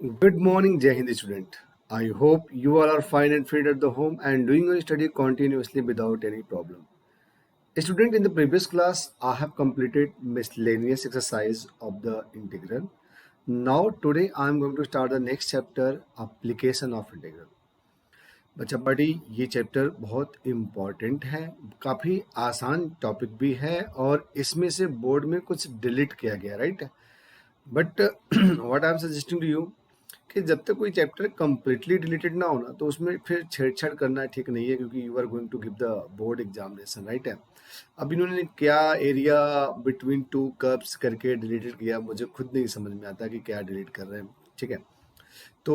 Good morning, Jai Hindi student. I hope you all are fine and fit at the home and doing your study continuously without any problem. Student, in the previous class, I have completed miscellaneous exercise of the integral. Now, today I am going to start the next chapter, application of integral. बच्चा party ये chapter बहुत important है, काफ़ी आसान topic भी है और इसमें से बोर्ड में कुछ डिलीट किया गया, right? But what I am suggesting to you कि जब तक कोई चैप्टर कंप्लीटली डिलीटेड ना हो ना तो उसमें फिर छेड़छाड़ करना ठीक नहीं है, क्योंकि you are going to give the board examination, right है। अब इन्होंने क्या एरिया बिटवीन टू कर्व्स करके डिलीटेड किया, मुझे खुद नहीं समझ में आता कि क्या डिलीट कर रहे हैं, ठीक है। तो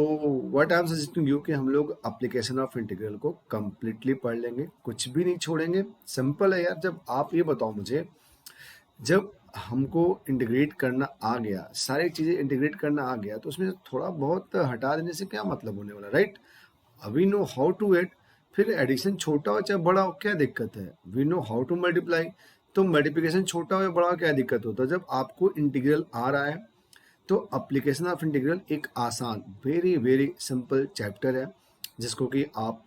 what I am suggesting you कि हम लोग एप्लीकेशन ऑफ इंटीग्रल को कंप्लीटली पढ़ लेंगे, कुछ भी नहीं छोड़ेंगे। सिंपल है यार। जब आप ये बताओ मुझे, जब हमको इंटीग्रेट करना आ गया, सारी चीज़ें इंटीग्रेट करना आ गया, तो उसमें थोड़ा बहुत हटा देने से क्या मतलब होने वाला, right? We know how to add, फिर एडिशन छोटा हो चाहे बड़ा हो, क्या दिक्कत है? We know how to multiply, तो मल्टीप्लिकेशन छोटा हो या बड़ा हो, क्या दिक्कत होता है? जब आपको इंटीग्रल आ रहा है तो एप्लीकेशन ऑफ इंटीग्रल एक आसान, वेरी वेरी सिंपल चैप्टर है, जिसको कि आप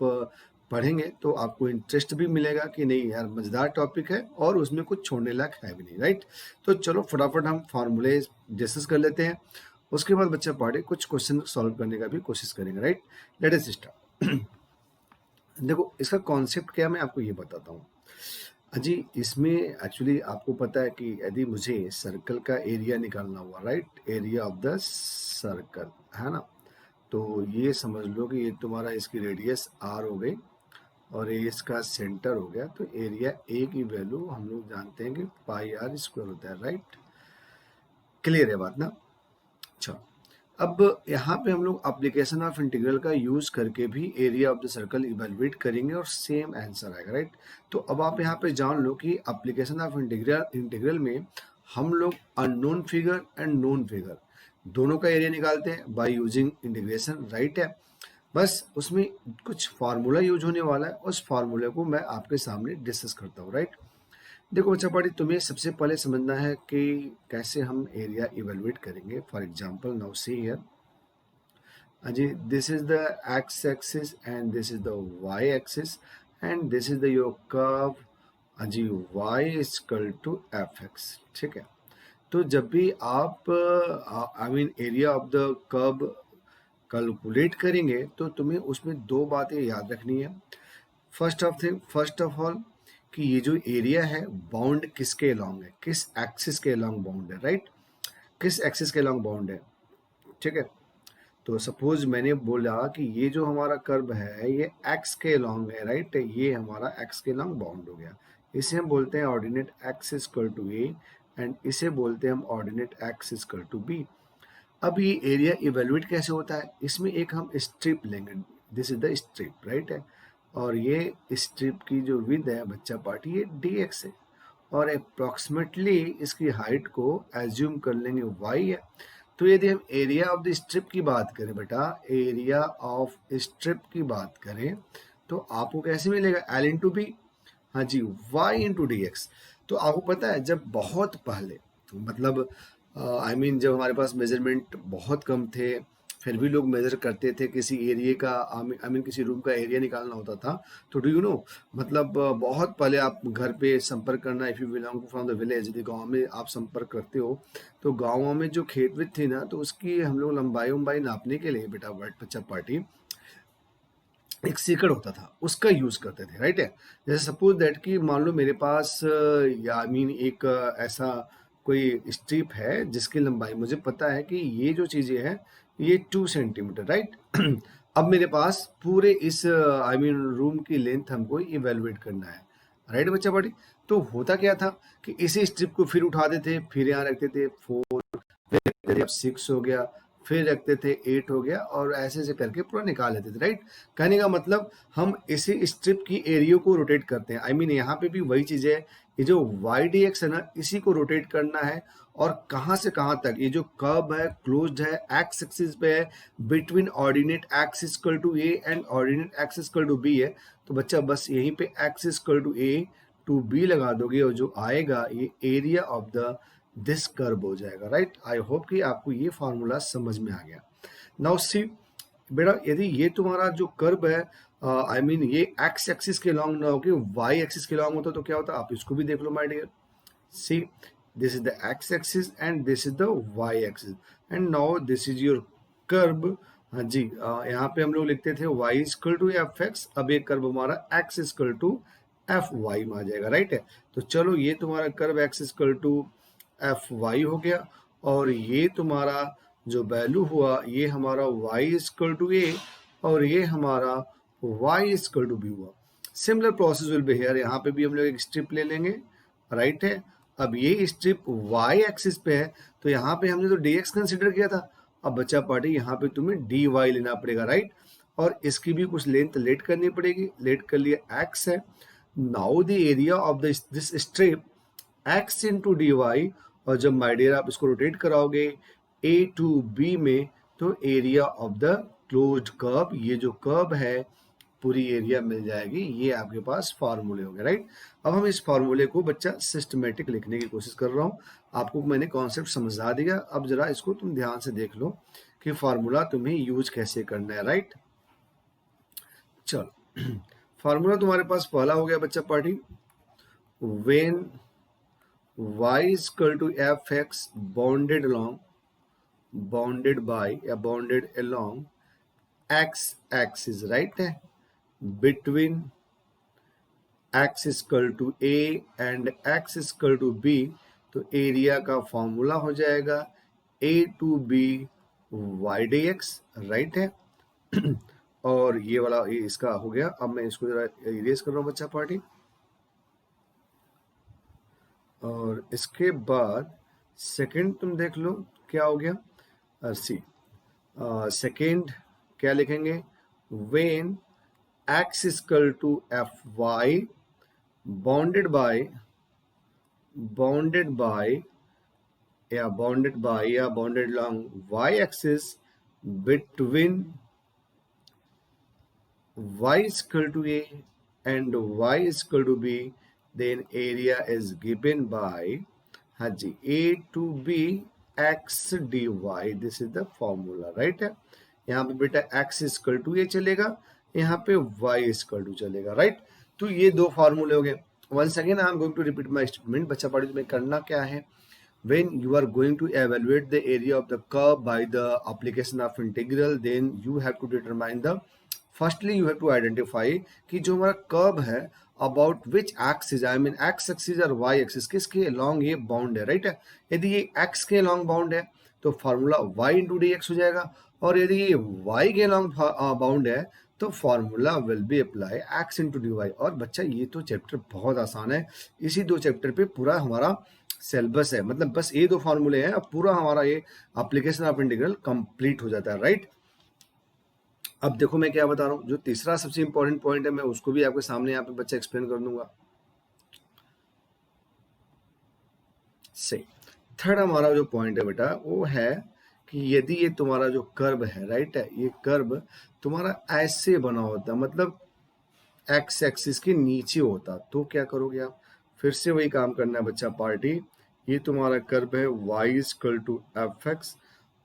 पढ़ेंगे तो आपको इंटरेस्ट भी मिलेगा कि नहीं यार, मज़ेदार टॉपिक है और उसमें कुछ छोड़ने लायक है भी नहीं, राइट? तो चलो फटाफट हम फार्मूले डिस्कस कर लेते हैं, उसके बाद बच्चा पढ़े कुछ क्वेश्चन सॉल्व करने का भी कोशिश करेंगे, राइट? Let us start. देखो, इसका कॉन्सेप्ट क्या है मैं आपको ये बताता हूँ जी। इसमें एक्चुअली आपको पता है कि यदि मुझे सर्कल का एरिया निकालना हुआ, right, area of the circle है ना, तो ये समझ लो कि ये तुम्हारा इसकी रेडियस आर हो गई और ये इसका सेंटर हो गया। तो एरिया ए की वैल्यू हम लोग जानते हैं कि पाई आर स्क्वायर होता है, राइट? क्लियर है बात ना? अच्छा, अब यहाँ पे हम लोग एप्लीकेशन ऑफ इंटीग्रल का यूज करके भी area of the circle evaluate करेंगे और सेम आंसर आएगा, राइट? तो अब आप यहाँ पे जान लो कि एप्लीकेशन ऑफ इंटीग्रल में हम लोग unknown figure and known figure दोनों का एरिया निकालते हैं बाय यूजिंग इंटीग्रेशन, राइट है। बस उसमें कुछ फार्मूला यूज होने वाला है, उस फार्मूले को मैं आपके सामने डिस्कस करता हूँ, राइट? देखो बच्चा पार्टी, तुम्हें सबसे पहले समझना है कि कैसे हम एरिया इवेलुएट करेंगे। For example, now see here जी, this is the X axis and this is the Y axis and this is the your curve जी, Y equal to F X, ठीक है। तो जब भी आप I mean area of the curve calculate करेंगे तो तुम्हें उसमें दो बातें याद रखनी है। फर्स्ट ऑफ ऑल कि ये जो एरिया है बाउंड किसके अलोंग है, किस एक्सिस के अलोंग बाउंड है, राइट? किस एक्सिस के अलोंग बाउंड है, ठीक है। तो सपोज मैंने बोला कि ये जो हमारा कर्व है ये एक्स के अलोंग है, राइट? ये हमारा एक्स के अलोंग बाउंड हो गया। इसे हम बोलते हैं ordinate X equal to A and इसे बोलते हैं हम ordinate X equal to B. अब ये एरिया इवेल्युएट कैसे होता है, इसमें एक हम स्ट्रिप लेंगे, this is the strip, right है। और ये स्ट्रिप की जो विड्थ है बच्चा पार्टी, ये डी एक्स है और अप्रॉक्सीमेटली इसकी हाइट को एज्यूम कर लेंगे वाई है। तो यदि हम एरिया ऑफ द स्ट्रिप की बात करें बेटा, एरिया ऑफ स्ट्रिप की बात करें तो आपको कैसे मिलेगा, एल इंटू बी, हाँ जी, वाई इंटू डी एक्स। तो आपको पता है जब बहुत पहले, तो मतलब आई मीन जब हमारे पास मेजरमेंट बहुत कम थे, फिर भी लोग मेजर करते थे किसी एरिया का, आई मीन किसी रूम का एरिया निकालना होता था, तो डू यू नो, मतलब बहुत पहले आप घर पे संपर्क करना, if you belong from the village, यदि गांव में आप संपर्क करते हो तो गाँवों में जो खेत वेत थी ना, तो उसकी हम लोग लंबाई उम्बाई नापने के लिए बेटा वाइट बच्चा पार्टी एक सीकड़ होता था, उसका यूज करते थे, राइट है। जैसे सपोज दैट कि मान लो मेरे पास या आई मीन एक ऐसा कोई स्ट्रिप है जिसकी लंबाई मुझे पता है कि ये जो चीजें हैं ये 2 सेंटीमीटर, राइट? अब मेरे पास पूरे इस आई मीन रूम की लेंथ हमको इवेलुएट करना है, राइट बच्चा पार्टी? तो होता क्या था कि इसी स्ट्रिप को फिर उठाते थे, फिर यहाँ रखते थे 4, फिर 6 हो गया, फिर रखते थे 8 हो गया और ऐसे ऐसे करके पूरा निकाल लेते थे, राइट? कहने का मतलब हम इसी स्ट्रिप की एरिया को रोटेट करते हैं। आई मीन यहाँ पे भी वही चीज है, ये जो वाई डी एक्स है ना, इसी को रोटेट करना है। और कहाँ से कहाँ तक, ये जो कर्व है क्लोज्ड है, एक्स एक्सिस पे है, between ordinate X equal to A and ordinate X equal to B है। तो बच्चा बस यहीं पे X equal to A to B लगा दोगे और जो आएगा ये area of the this curve हो जाएगा, राइट? आई होप कि आपको ये फॉर्मूला समझ में आ गया। नाउ सी बेटा, यदि ये तुम्हारा जो कर्व है आई मीन ये एक्स एक्सिस के लॉन्ग ना होके वाई एक्सिस के लॉन्ग होता तो क्या होता, आप इसको भी देख लो my dear. See, this is the x axis and this is the y axis and now this is your curve। हाँ जी, यहाँ पे हम लोग लिखते थे y equal to F X, अब ये कर्व हमारा x equal to F Y में आ जाएगा, राइट है। तो चलो ये तुम्हारा curve x equal to F Y हो गया, और ये तुम्हारा जो वैल्यू हुआ ये हमारा y इक्वल टू ए और ये हमारा y इक्वल टू बी हुआ। Similar process will be here, यहाँ पे भी हम लोग एक स्ट्रिप ले लेंगे, राइट है। अब ये स्ट्रिप y एक्सिस पे है तो यहाँ पे हमने तो dx कंसिडर किया था, अब बच्चा पार्टी यहाँ पे तुम्हें dy लेना पड़ेगा, राइट। और इसकी भी कुछ लेंथ लेट करनी पड़ेगी, लेट कर लिया x है। Now the area of this strip x into dy, और जब माय डियर आप इसको रोटेट कराओगे a टू b में, तो area of the closed curve, ये जो कर्व है पूरी एरिया मिल जाएगी। ये आपके पास फार्मूले हो गए, राइट। अब हम इस फार्मूले को बच्चा सिस्टमेटिक लिखने की कोशिश कर रहा हूँ, आपको मैंने कॉन्सेप्ट समझा दिया, अब जरा इसको तुम ध्यान से देख लो कि फार्मूला तुम्हें यूज कैसे करना है, राइट। चलो फार्मूला तुम्हारे पास पहला हो गया बच्चा party, when y equal to F X bounded by या bounded along x axis, right है, between x equal to a and x equal to b, तो एरिया का फॉर्मूला हो जाएगा a to b y dx, right है। और ये वाला ये इसका हो गया। अब मैं इसको जरा इरेज कर रहा हूँ बच्चा पार्टी, और इसके बाद सेकंड तुम देख लो क्या हो गया। सी सेकंड क्या लिखेंगे, when x equal to F Y bounded by या bounded long y axis between y equal to a and y equal to b, then area is given by, हाँ जी, a to b x dy, this is the formula, right है। यहाँ पे बेटा x equal to a चलेगा, यहाँ पे y equal to चलेगा, right. तो ये दो फार्मूले हो गए। Once again I am going to repeat my statement. बच्चा पढ़ी तुम्हें करना क्या है, when you are going to evaluate the area of the curve by the application of integral, then you have to determine the, firstly you have to identify कि जो हमारा curve है about which axis, I mean x axis और y axis किसके along ये bound है, right है। यदि ये x के along बाउंड है तो formula y into D x हो जाएगा, और यदि ये y के along बाउंड है तो formula will be apply x into D Y. और बच्चा ये तो चैप्टर बहुत आसान है, इसी दो चैप्टर पे पूरा हमारा सिलेबस है, मतलब बस ये दो फार्मूले हैं, अब पूरा हमारा ये एप्लीकेशन ऑफ इंटीग्रल कंप्लीट हो जाता है, राइट। अब देखो मैं क्या बता रहा हूँ, जो तीसरा सबसे इंपॉर्टेंट पॉइंट है मैं उसको भी आपके सामने यहाँ पे बच्चा एक्सप्लेन कर दूंगा। से थर्ड हमारा जो पॉइंट है बेटा वो है कि यदि ये तुम्हारा जो कर्व है, राइट है, ये कर्व तुम्हारा ऐसे बना होता, मतलब एक्स एक्सिस के नीचे होता, तो क्या करोगे आप, फिर से वही काम करना है बच्चा पार्टी। ये तुम्हारा कर्व है y equal to F X,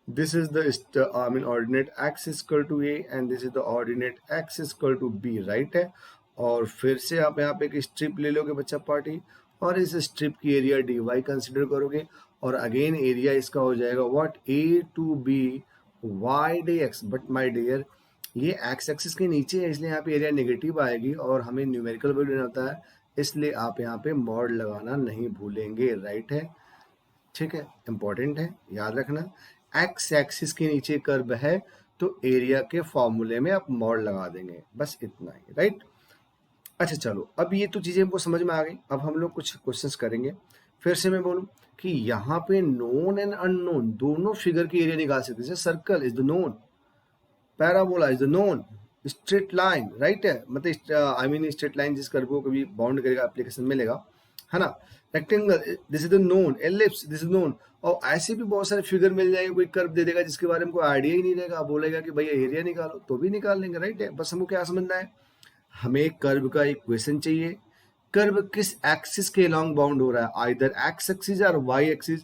this is the I mean ordinate x is equal to a and this is the ordinate x is equal to b, right है। और फिर से आप यहाँ पे एक स्ट्रिप ले लोगे बच्चा पार्टी, और इस स्ट्रिप की एरिया dy कंसिडर करोगे, और अगेन एरिया इसका हो जाएगा what, a to b y dx। But my dear ये x एक्सिस के नीचे है, इसलिए यहाँ पे एरिया नेगेटिव आएगी और हमें न्यूमेरिकल वैल्यू लेना होता है, इसलिए आप यहाँ पे मॉड लगाना नहीं भूलेंगे, राइट है, ठीक है, इंपॉर्टेंट है, याद रखना। एक्स एक्सिस के नीचे कर्व है तो एरिया के फॉर्मूले में आप मॉड लगा देंगे, बस इतना ही, राइट। अच्छा चलो, अब ये तो चीजें हमको समझ में आ गई, अब हम लोग कुछ क्वेश्चंस करेंगे। फिर से मैं बोलूं कि यहाँ पे नोन एंड अननोन दोनों फिगर की एरिया निकाल सकते हैं। Circle is the known, parabola is the known, straight line, right है, मतलब आई मीन स्ट्रेट लाइन जिस कर्व को कभी बाउंड करेगा एप्लीकेशन मिलेगा, है ना। Rectangle this is the known, ellipse this is known, और ऐसे भी बहुत सारे फिगर मिल जाएंगे, कोई कर्व दे देगा जिसके बारे में कोई आइडिया ही नहीं रहेगा, बोलेगा कि भैया एरिया निकालो, तो भी निकाल लेंगे, राइट है। बस हमको क्या समझना है, हमें कर्व का इक्वेशन चाहिए, कर्व किस एक्सिस के अलॉन्ग बाउंड हो रहा है, आइदर एक्स एक्सिस और वाई एक्सिस,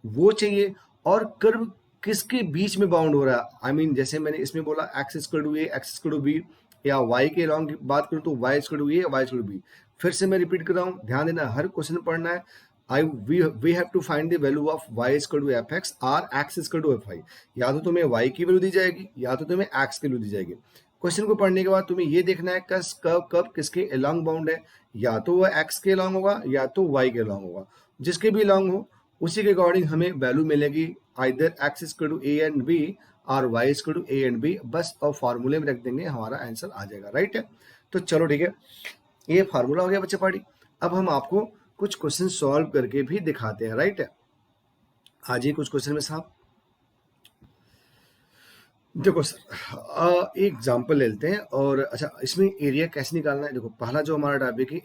वो चाहिए, और कर्व किसके बीच में बाउंड हो रहा है। आई मीन जैसे मैंने इसमें बोला X equal to A, X equal to B, या वाई के अलॉन्ग की बात करूँ तो Y equal to A, Y equal to B. फिर से मैं रिपीट कर रहा हूँ, ध्यान देना, हर क्वेश्चन पढ़ना है। We have to find the value of Y equal to F X और X equal to F Y. या तो तुम्हें वाई की वैल्यू दी जाएगी या तो तुम्हें एक्स की वैल्यू दी जाएगी। क्वेश्चन को पढ़ने के बाद तुम्हें ये देखना है कब कब किसके अलॉन्ग बाउंड है, या तो वह एक्स के अलॉन्ग होगा या तो वाई के अलॉन्ग होगा। जिसके भी अलॉन्ग हो उसी के अकॉर्डिंग हमें वैल्यू मिलेगी, either X equal to A and B और Y equal to A and B. बस और फार्मूले में रख देंगे, हमारा आंसर आ जाएगा, राइट है। तो चलो ठीक है, ये फार्मूला हो गया बच्चे पार्टी। अब हम आपको कुछ क्वेश्चन सॉल्व करके भी दिखाते हैं, राइट है। आज ही कुछ क्वेश्चन में साहब देखो सर, एक एग्जांपल ले लेते हैं। और अच्छा, इसमें एरिया कैसे निकालना है। देखो पहला जो हमारा टॉपिक है,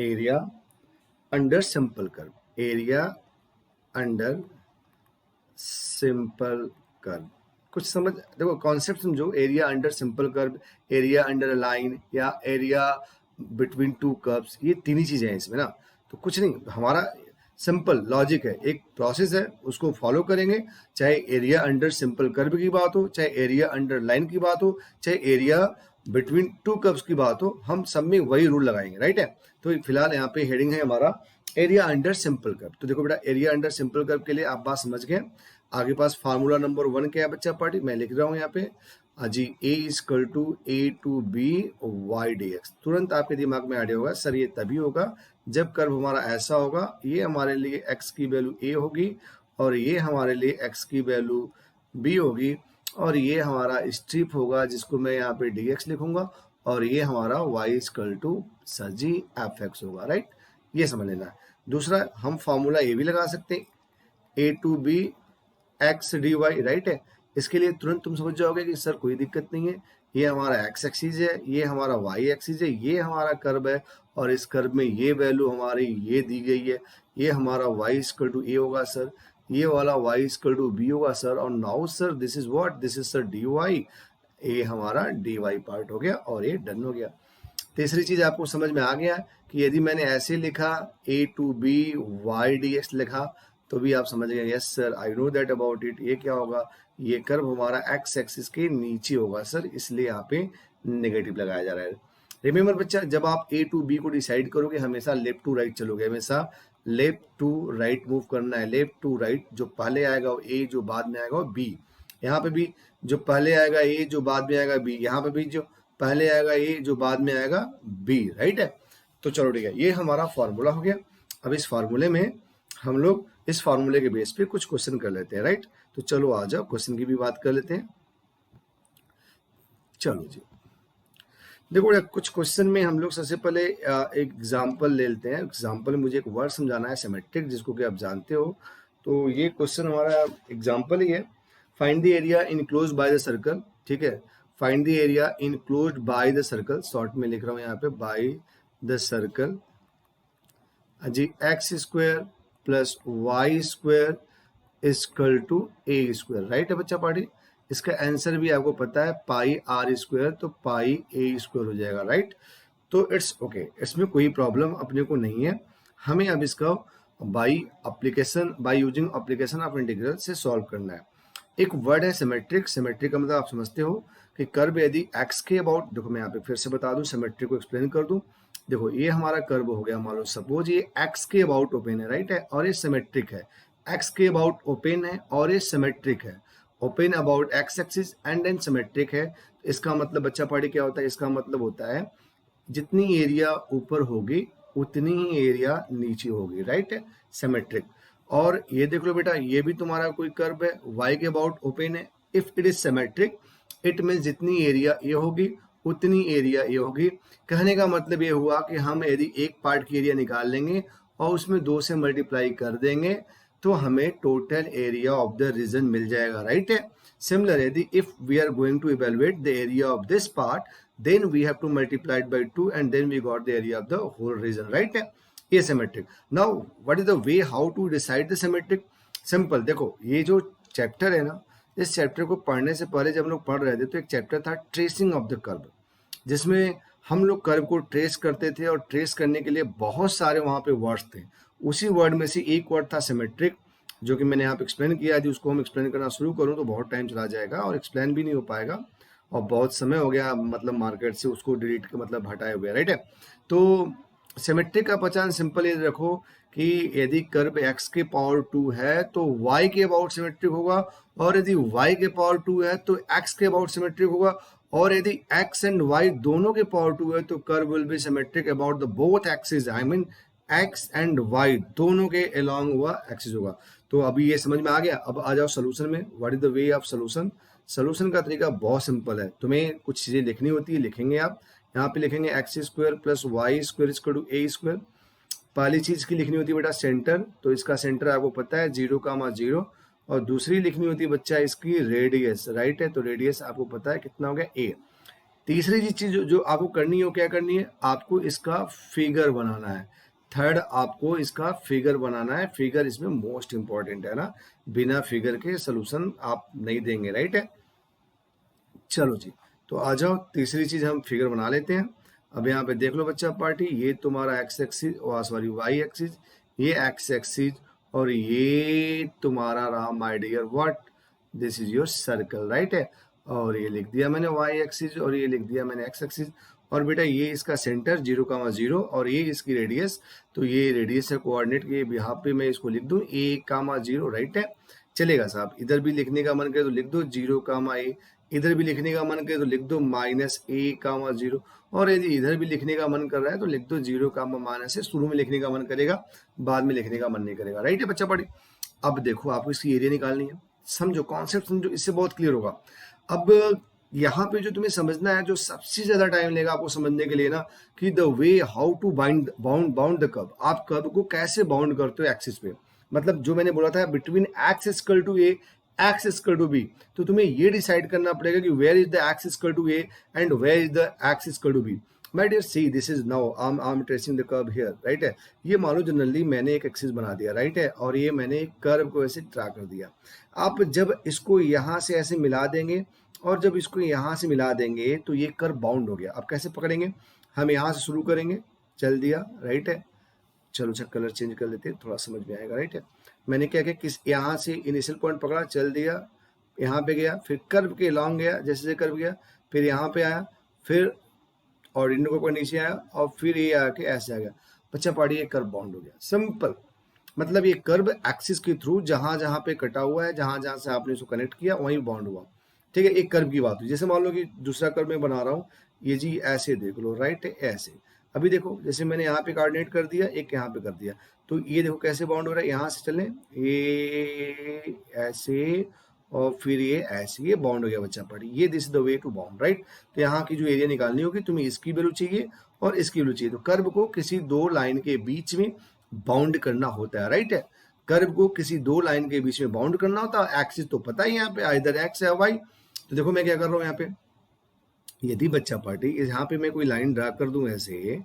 area under simple curve, area under simple curve. कुछ समझ, देखो कॉन्सेप्ट समझो, area under simple curve, area under line, या एरिया बिटवीन टू कर्व्स, ये तीन ही चीजें हैं इसमें ना। तो कुछ नहीं, हमारा सिंपल लॉजिक है, एक प्रोसेस है, उसको फॉलो करेंगे। चाहे एरिया अंडर सिंपल कर्व की बात हो, चाहे एरिया अंडर लाइन की बात हो, चाहे एरिया बिटवीन टू कर्व्स की बात हो, हम सब में वही रूल लगाएंगे, राइट है। तो फिलहाल यहाँ पे हेडिंग है हमारा एरिया अंडर सिंपल कर्व। तो देखो बेटा, एरिया अंडर सिंपल कर्व के लिए आप बात समझ गए। आगे पास फार्मूला नंबर 1 क्या है बच्चा पार्टी, मैं लिख रहा हूँ यहाँ पे जी, A equal to A to B Y D X. तुरंत आपके दिमाग में आ रहा होगा सर ये तभी होगा जब कर्व हमारा ऐसा होगा, ये हमारे लिए x की वैल्यू a होगी और ये हमारे लिए x की वैल्यू b होगी, और ये हमारा स्ट्रिप होगा जिसको मैं यहाँ पे dx लिखूंगा, और ये हमारा y इक्वल टू सर जी एफ एक्स होगा, राइट। ये समझ लेना है। दूसरा, हम फॉर्मूला ये भी लगा सकते हैं, A to B X D Y, right है। इसके लिए तुरंत तुम समझ जाओगे कि सर कोई दिक्कत नहीं है, ये हमारा एक्स एक्सिस है, ये हमारा वाई एक्सिस है, ये हमारा कर्व है, और इस कर्व में ये वैल्यू हमारी ये दी गई है, ये हमारा वाई इक्वल टू ए होगा सर, ये वाला वाई इक्वल टू बी होगा सर, और now sir this is what, this is sir D Y, ये हमारा डी वाई पार्ट हो गया और ये डन हो गया। तीसरी चीज आपको समझ में आ गया कि यदि मैंने ऐसे लिखा A to B Y D X लिखा तो भी आप समझ गए, yes sir I know that about it. ये क्या होगा, ये कर्व हमारा एक्स एक्सिस के नीचे होगा सर, इसलिए यहाँ पे नेगेटिव लगाया जा रहा है। रिमेंबर बच्चा, जब आप ए टू बी को डिसाइड करोगे हमेशा लेफ्ट टू राइट चलोगे, हमेशा लेफ्ट टू राइट मूव करना है। लेफ्ट टू राइट, जो पहले आएगा वो ए, जो बाद में आएगा वो बी। यहाँ पे भी जो पहले आएगा ए, जो बाद में आएगा बी, यहाँ पे भी जो पहले आएगा ए, जो बाद में आएगा बी, राइट है। तो चलो ठीक है, ये हमारा फॉर्मूला हो गया। अब इस फॉर्मूले में हम लोग इस फॉर्मूले के बेस पे कुछ क्वेश्चन कर लेते हैं, राइट। तो चलो आ जाओ क्वेश्चन की भी बात कर लेते हैं। चलो जी, देखो कुछ क्वेश्चन में हम लोग सबसे पहले एक एग्जांपल ले लेते हैं। एग्जांपल में मुझे एक वर्ड समझाना है, सिमेट्रिक, जिसको कि आप जानते हो। तो ये क्वेश्चन हमारा एग्जांपल ही है। Find the area enclosed by the circle, ठीक है। Find the area enclosed by the circle, short में लिख रहा हूँ यहाँ पे, बाय द सर्कल जी, X square plus Y square equal to A square, right है बच्चा पार्टी। इसका आंसर भी आपको पता है, पाई आर स्क्वायर, तो पाई ए स्क्वायर हो जाएगा, राइट। तो इट्स ओके, इसमें कोई प्रॉब्लम अपने को नहीं है। हमें अब इसका by using application of integral से सॉल्व करना है। एक वर्ड है सिमेट्रिक। सिमेट्रिक का मतलब आप समझते हो कि कर्व यदि एक्स के अबाउट, देखो मैं यहाँ पे फिर से बता दूं, सिमेट्रिक को एक्सप्लेन कर दूं। देखो ये हमारा कर्व हो गया, मान लो सपोज ये एक्स के अबाउट ओपन है, राइट है, और ये सिमेट्रिक है। एक्स के अबाउट ओपन है और ये सिमेट्रिक है, open about X axis and then symmetric है। इसका मतलब बच्चा पार्टी क्या होता है, इसका मतलब होता है जितनी एरिया ऊपर होगी उतनी ही एरिया नीचे होगी, राइट है, सिमेट्रिक। और ये देख लो बेटा, ये भी तुम्हारा कोई कर्व है, वाई के अबाउट ओपन है। If it is symmetric it mean जितनी एरिया ये होगी उतनी एरिया ये होगी। कहने का मतलब ये हुआ कि हम यदि एक पार्ट की एरिया निकाल लेंगे और उसमें 2 से मल्टीप्लाई कर देंगे तो हमें total area of the region मिल जाएगा, राइट है। सिमिलर यदि if we are going to evaluate the area of this part then we have to multiply it by 2 and then we got the area of the whole region, right है। ये symmetric. now what is the way how to decide the symmetric? Simple, देखो ये जो chapter है ना, इस chapter को पढ़ने से पहले जब हम लोग पढ़ रहे थे तो एक चैप्टर था ट्रेसिंग ऑफ द कर्व, जिसमें हम लोग कर्व को ट्रेस करते थे और ट्रेस करने के लिए बहुत सारे वहां पे वर्ड्स थे। उसी वर्ड में से एक वर्ड था सिमेट्रिक। जो कि मैंने यहाँ पे एक्सप्लेन किया। यदि उसको हम एक्सप्लेन करना शुरू करूँ तो बहुत टाइम चला जाएगा और एक्सप्लेन भी नहीं हो पाएगा, और बहुत समय हो गया मतलब मार्केट से उसको डिलीट के मतलब हटाए हुए, राइट है। तो सिमेट्रिक का पहचान सिंपल ये रखो कि यदि कर्व x के पावर 2 है तो y के अबाउट सिमेट्रिक होगा, और यदि y के पावर 2 है तो x के अबाउट सिमेट्रिक होगा, और यदि x एंड y दोनों के पावर 2 है तो curve will be symmetric about the both axis, I mean X and Y दोनों के अलोंग हुआ एक्सिस होगा। तो अभी ये समझ में आ गया। अब आ जाओ सोल्यूशन में। What is the way of solution? Solution का तरीका बहुत सिंपल है। तुम्हें कुछ चीजें लिखनी होती है, लिखेंगे आप। यहाँ पे लिखेंगे X square plus Y square equal to A square. पहली चीज की लिखनी होती है बेटा सेंटर, तो इसका सेंटर आपको पता है 0,0। और दूसरी लिखनी होती है बच्चा इसकी रेडियस, राइट है, तो रेडियस आपको पता है कितना हो गया, ए। तीसरी चीज जो आपको करनी है वो क्या करनी है, आपको इसका फिगर बनाना है। थर्ड, आपको इसका फिगर बनाना है। फिगर इसमें मोस्ट इंपॉर्टेंट है ना, बिना फिगर के सोल्यूशन आप नहीं देंगे, राइट है। चलो जी, तो आ जाओ तीसरी चीज हम फिगर बना लेते हैं। अब यहाँ पे देख लो बच्चा पार्टी, ये तुम्हारा X axis, sorry Y axis, ये एक्स एक्सिस, और ये तुम्हारा रहा my dear what, this is your circle, right है। और ये लिख दिया मैंने वाई एक्सिस, और ये लिख दिया मैंने एक्स एक्सिस। और बेटा ये इसका सेंटर 0,0 और ये इसकी रेडियस, तो ये रेडियस है कोऑर्डिनेट के, यहाँ पे मैं इसको लिख दूं a,0, राइट है। चलेगा साहब, इधर भी लिखने का मन करे तो लिख दो 0,a, इधर भी लिखने का मन करे तो लिख दो -a,0, और यदि इधर भी लिखने का मन कर रहा है तो लिख दो 0,- शुरू में लिखने का मन करेगा, बाद में लिखने का मन नहीं करेगा, राइट है बच्चा पढ़े। अब देखो आपको इसकी एरिया निकालनी है, समझो कॉन्सेप्ट समझो, इससे बहुत क्लियर होगा। अब यहाँ पे जो तुम्हें समझना है, जो सबसे ज्यादा टाइम लेगा आपको समझने के लिए ना, कि the way how to bound the curve, आप कर्व को कैसे बाउंड करते हो एक्सिस पे। मतलब जो मैंने बोला था between X equal to A, X equal to B, तो तुम्हें ये डिसाइड करना पड़ेगा कि where is the X equal to A and where is the X equal to B. My dear see, this is now I am tracing the curve here, right है। ये मानो generally मैंने एक एक्सिस बना दिया, राइट है, और ये मैंने एक कर्व को ऐसे ड्रा कर दिया। आप जब इसको यहाँ से ऐसे मिला देंगे और जब इसको यहाँ से मिला देंगे तो ये कर्व बाउंड हो गया। अब कैसे पकड़ेंगे, हम यहाँ से शुरू करेंगे, चल दिया, राइट है। चलो अच्छा कलर चेंज कर लेते हैं, थोड़ा समझ में आएगा, राइट है। मैंने क्या किया, किस यहाँ से इनिशियल पॉइंट पकड़ा, चल दिया, यहाँ पे गया, फिर कर्व के लॉन्ग गया, जैसे जैसे कर्व गया, फिर यहाँ पे आया, फिर ऑर्डिनरी को नीचे आया, और फिर ये आके ऐसे आ गया। बच्चा पहाड़ी, ये कर्व बाउंड हो गया, सिंपल। मतलब ये कर्व एक्सिस के थ्रू जहां जहां पे कटा हुआ है, जहां जहां से आपने इसको कनेक्ट किया वहीं बाउंड हुआ। ठीक है, एक कर्व की बात हुई। जैसे मान लो कि दूसरा कर्व मैं बना रहा हूँ, ये जी ऐसे देख लो, राइट है, ऐसे। अभी देखो जैसे मैंने यहाँ पे कोऑर्डिनेट कर दिया, एक यहाँ पे कर दिया, तो ये देखो कैसे बाउंड हो रहा है। यहाँ से चले, ये ऐसे, और फिर ये ऐसे, ये बाउंड हो गया बच्चा पढ़ी, ये this is the way to bound, right. तो यहाँ की जो एरिया निकालनी होगी, तुम्हें इसकी वैल्यू चाहिए और इसकी वैल्यू चाहिए। तो कर्व को किसी दो लाइन के बीच में बाउंड करना होता है, राइट है। कर्व को किसी दो लाइन के बीच में बाउंड करना होता है। एक्सिस तो पता ही यहाँ पे इधर एक्स है वाई। तो देखो मैं क्या कर रहा हूँ यहाँ पे, यदि बच्चा पार्टी यहाँ पे मैं कोई लाइन ड्रा कर दूं ऐसे,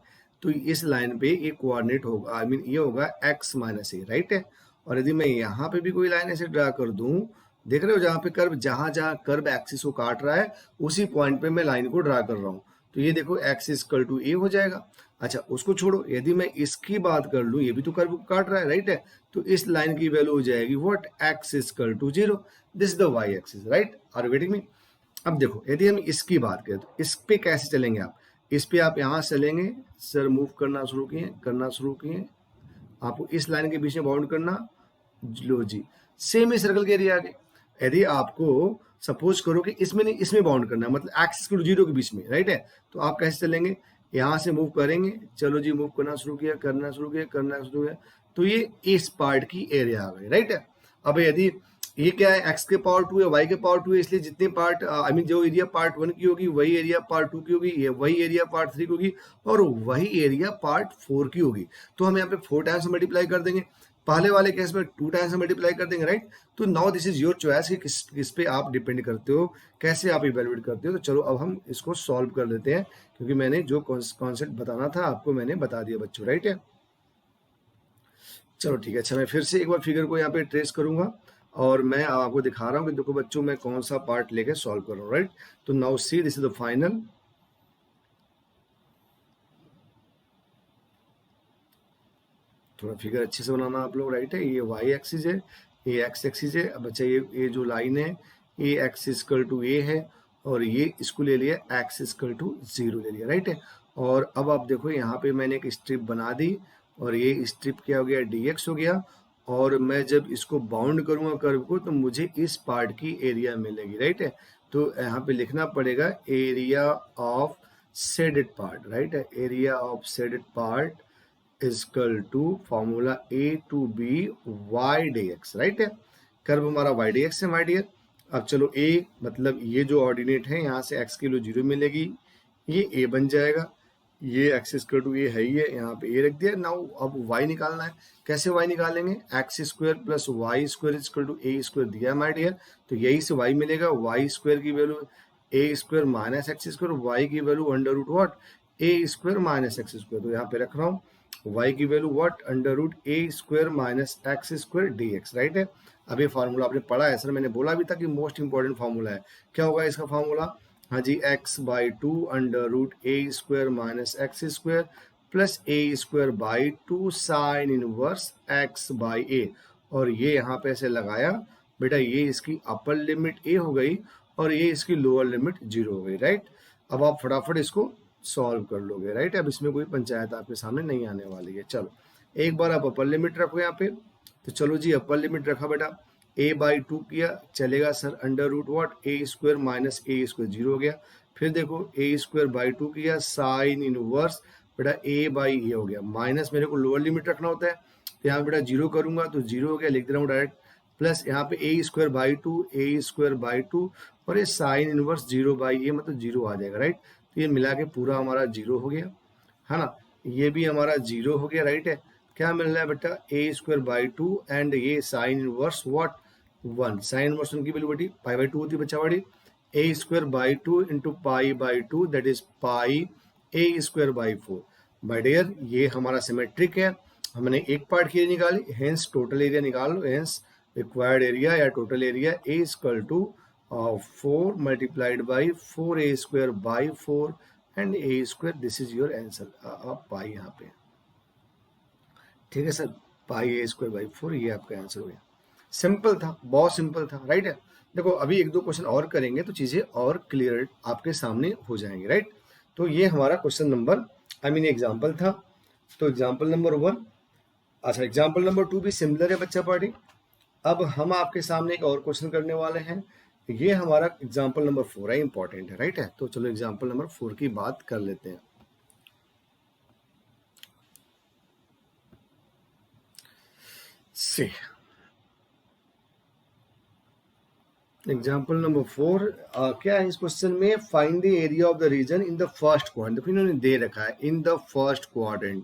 तो इस लाइन पे एक कोऑर्डिनेट होगा, आई मीन ये होगा x-a, राइट है। और यदि मैं यहाँ पे भी कोई लाइन ऐसे ड्रा कर दूं, देख रहे हो जहाँ पे कर्व, जहां जहां कर्व एक्सिस को काट रहा है उसी पॉइंट पे मैं लाइन को ड्रा कर रहा हूँ। तो ये देखो x इक्वल टू ए हो जाएगा। अच्छा उसको छोड़ो, यदि मैं इसकी बात कर लूँ, ये भी तो कर्व को काट रहा है, राइट है। तो इस लाइन की वैल्यू हो जाएगी what, x equal to 0, this is the y axis, right. Are getting me? अब देखो यदि हम इसकी बात करें तो इस पे कैसे चलेंगे आप, इस पे आप यहाँ से चलेंगे, सर मूव करना शुरू किए, आपको इस लाइन के बीच में बाउंड करना, लो जी, सेम ही सर्कल के एरिया आ गए। यदि आपको सपोज करो कि इसमें नहीं, इसमें बाउंड करना है, मतलब एक्स इक्वल टू 0 के बीच में, राइट है। तो आप कैसे चलेंगे, यहाँ से मूव करेंगे, चलो जी मूव करना शुरू किया, तो ये इस पार्ट की एरिया आ गई, राइट है। अब यदि ये क्या है, एक्स के पावर 2 है, वाई के पावर 2 है, इसलिए जितने पार्ट आई मीन जो एरिया पार्ट 1 की होगी वही एरिया पार्ट 2 की होगी, ये वही एरिया पार्ट 3 की होगी, और वही एरिया पार्ट 4 की होगी। तो हम यहाँ पे 4 टाइम्स मल्टीप्लाई कर देंगे, पहले वाले केस में 2 टाइम्स मल्टीप्लाई कर देंगे, राइट। तो now this is your choice कि किस पे आप डिपेंड करते हो, कैसे आप इवेलुएट करते हो। तो चलो अब हम इसको सॉल्व कर लेते हैं, क्योंकि मैंने जो कॉन्सेप्ट बताना था आपको मैंने बता दिया बच्चों, राइट है। चलो ठीक है। अच्छा मैं फिर से एक बार फिगर को यहाँ पे ट्रेस करूंगा, और मैं आपको दिखा रहा हूँ कि देखो बच्चों मैं कौन सा पार्ट लेके सॉल्व कर रहा हूँ, राइट। तो now see, this is the final. थोड़ा फिगर अच्छे से बनाना आप लोग, राइट है। ये वाई एक्सिस है, ये एक्स एक्सिस है। अब बच्चा ये जो लाइन है ये एक्स इक्वल टू ए है और ये इसको ले लिया एक्स इक्वल टू 0 ले लिया, राइट है। और अब आप देखो यहाँ पे मैंने एक स्ट्रिप बना दी और ये स्ट्रिप क्या हो गया, dx हो गया। और मैं जब इसको बाउंड करूंगा कर्व को तो मुझे इस पार्ट की एरिया मिलेगी, राइट है। तो यहाँ पे लिखना पड़ेगा area of shaded part, right है। Area of shaded part is equal to formula a to B Y D x, right है। कर्व हमारा वाई डी एक्स है माय डियर। अब चलो ए मतलब ये जो ऑर्डिनेट है यहाँ से एक्स की वैल्यू 0 मिलेगी, ये ए बन जाएगा। ये एक्स स्क्वायर टू ए है ही है, यहाँ पे ए रख दिया। नाउ अब वाई निकालना है। कैसे वाई निकालेंगे, x square plus Y square equal to A square दिया है माय डियर। तो यही से वाई मिलेगा, वाई स्क्वायर की value a square minus x square, y की value under root what a square minus x square. तो यहाँ पे रख रहा हूँ y की value what under root a square minus x square d x, right है। अब ये फार्मूला आपने पढ़ा है सर, मैंने बोला भी था कि मोस्ट इंपॉर्टेंट फार्मूला है। क्या होगा इसका फार्मूला, हाँ जी, x by two under root a square minus x square plus a square by two sine inverse x by a. और ये यहाँ पे ऐसे लगाया बेटा, ये इसकी अपर लिमिट ए हो गई और ये इसकी लोअर लिमिट 0 हो गई, राइट। अब आप फटाफट इसको सॉल्व कर लोगे, राइट। अब इसमें कोई पंचायत आपके सामने नहीं आने वाली है। चलो एक बार आप अपर लिमिट रखो यहाँ पे। तो चलो जी अपर लिमिट रखा बेटा, a बाई टू किया चलेगा sir, under root what A square minus A square 0 हो गया। फिर देखो ए स्क्वायर बाई टू किया साइन इनवर्स बेटा a बाई ए हो गया, माइनस मेरे को लोअर लिमिट रखना होता है। तो यहाँ बेटा 0 करूंगा तो 0 हो गया, लिख दे रहा हूँ डायरेक्ट। प्लस यहाँ पे ए स्क्वायर बाई टू और ये साइन इनवर्स 0 बाई ए मतलब 0 आ जाएगा, राइट। तो ये मिला के पूरा हमारा 0 हो गया, है ना। ये भी हमारा 0 हो गया, राइट है। क्या मिल रहा है बेटा, a square by two and ये sine inverse what 1, sine inverse की वैल्यू बेटी पाई बाई टू होती है बच्चा बड़ी। A square by two into pi by two that is pi a square by 4। My dear ये हमारा सिमेट्रिक है, हमने एक पार्ट की एरिया निकाली, हेंस टोटल एरिया निकाल लो। हेंस रिक्वायर्ड एरिया या total area A equal to 4 multiplied by 4a square by 4 and a square, this is your answer. आप पाई यहाँ पे, ठीक है sir, pi a square by 4, ये आपका आंसर हो गया। सिंपल था, बहुत सिंपल था, राइट है। देखो अभी एक दो क्वेश्चन और करेंगे तो चीजें और क्लियर आपके सामने हो जाएंगी, राइट। तो ये हमारा क्वेश्चन नंबर एग्जाम्पल था। तो एग्जाम्पल नंबर 1, अच्छा एग्जाम्पल नंबर 2 भी सिमिलर है बच्चा पार्टी। अब हम आपके सामने एक और क्वेश्चन करने वाले हैं, ये हमारा एग्जाम्पल नंबर 4 है, इंपॉर्टेंट है, राइट है। तो चलो एग्जाम्पल नंबर 4 की बात कर लेते हैं। से एग्जाम्पल नंबर 4 क्या है इस क्वेश्चन में, find the area of the region in the first quadrant. देखो इन्होंने दे रखा है in the first quadrant,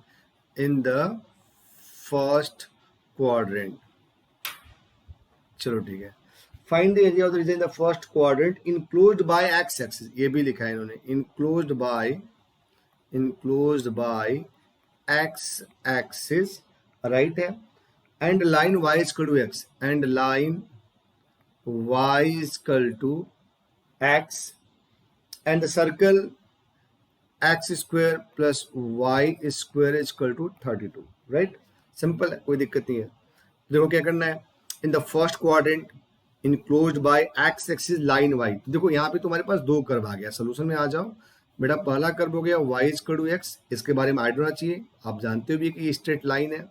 in the first quadrant. चलो ठीक है, find the area of the region in the first quadrant enclosed by x axis, ये भी लिखा है इन्होंने, enclosed by x axis, right है। And line y equal to x, and line y is equal to x and the circle x square plus y square is equal to 32, right? Simple है, कोई दिक्कत नहीं है। देखो क्या करना है, in the first quadrant enclosed by x axis line y। देखो यहाँ पे तुम्हारे पास दो कर्व आ गया, सोल्यूशन में आ जाओ बेटा। पहला कर्व हो गया y is equal to x, इसके बारे में आइडिया होना चाहिए, आप जानते हो भी कि स्ट्रेट लाइन है,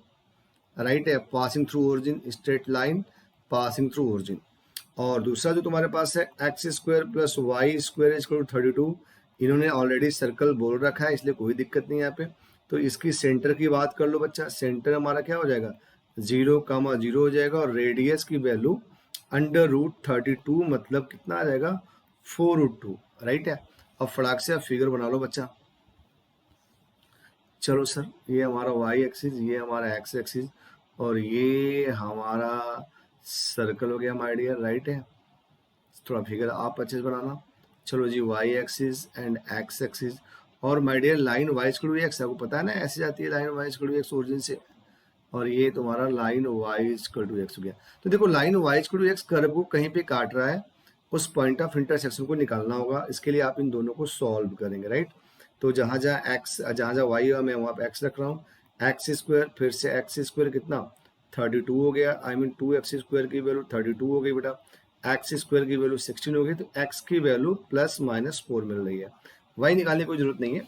राइट है, passing through origin, straight line passing through origin. और दूसरा जो तुम्हारे पास है x square plus Y square equal to 32, इन्होंने ऑलरेडी सर्कल बोल रखा है इसलिए कोई दिक्कत नहीं है यहाँ पे। तो इसकी सेंटर की बात कर लो बच्चा, सेंटर हमारा क्या हो जाएगा 0,0 हो जाएगा और रेडियस की वैल्यू अंडर रूट 32 मतलब कितना आ जाएगा 4√2, राइट है। अब फटाक से आप फिगर बना लो बच्चा। चलो सर, ये हमारा वाई एक्सिस, ये हमारा एक्स एक्सिस और ये हमारा सर्कल हो गया माय डियर, राइट है। थोड़ा फिगर आप अच्छे से बनाना। चलो जी y axis and x axis और my dear line y equal to x, आपको पता है ना ऐसे जाती है line y equal to x origin से, और ये तुम्हारा line y equal to x हो गया। तो देखो line y equal to x curve को कहीं पे काट रहा है, उस पॉइंट ऑफ इंटरसेक्शन को निकालना होगा। इसके लिए आप इन दोनों को सॉल्व करेंगे, राइट। तो जहाँ जहाँ वाई है मैं वहाँ पे एक्स रख रहा हूँ, एक्स स्क्वायर फिर से एक्स स्क्वायर कितना 32 हो गया, आई मीन 2x² की वैल्यू 32 हो गई बेटा, x² की वैल्यू 16 हो गई, तो x की वैल्यू +-4 मिल रही है। y निकालने की कोई जरूरत नहीं है,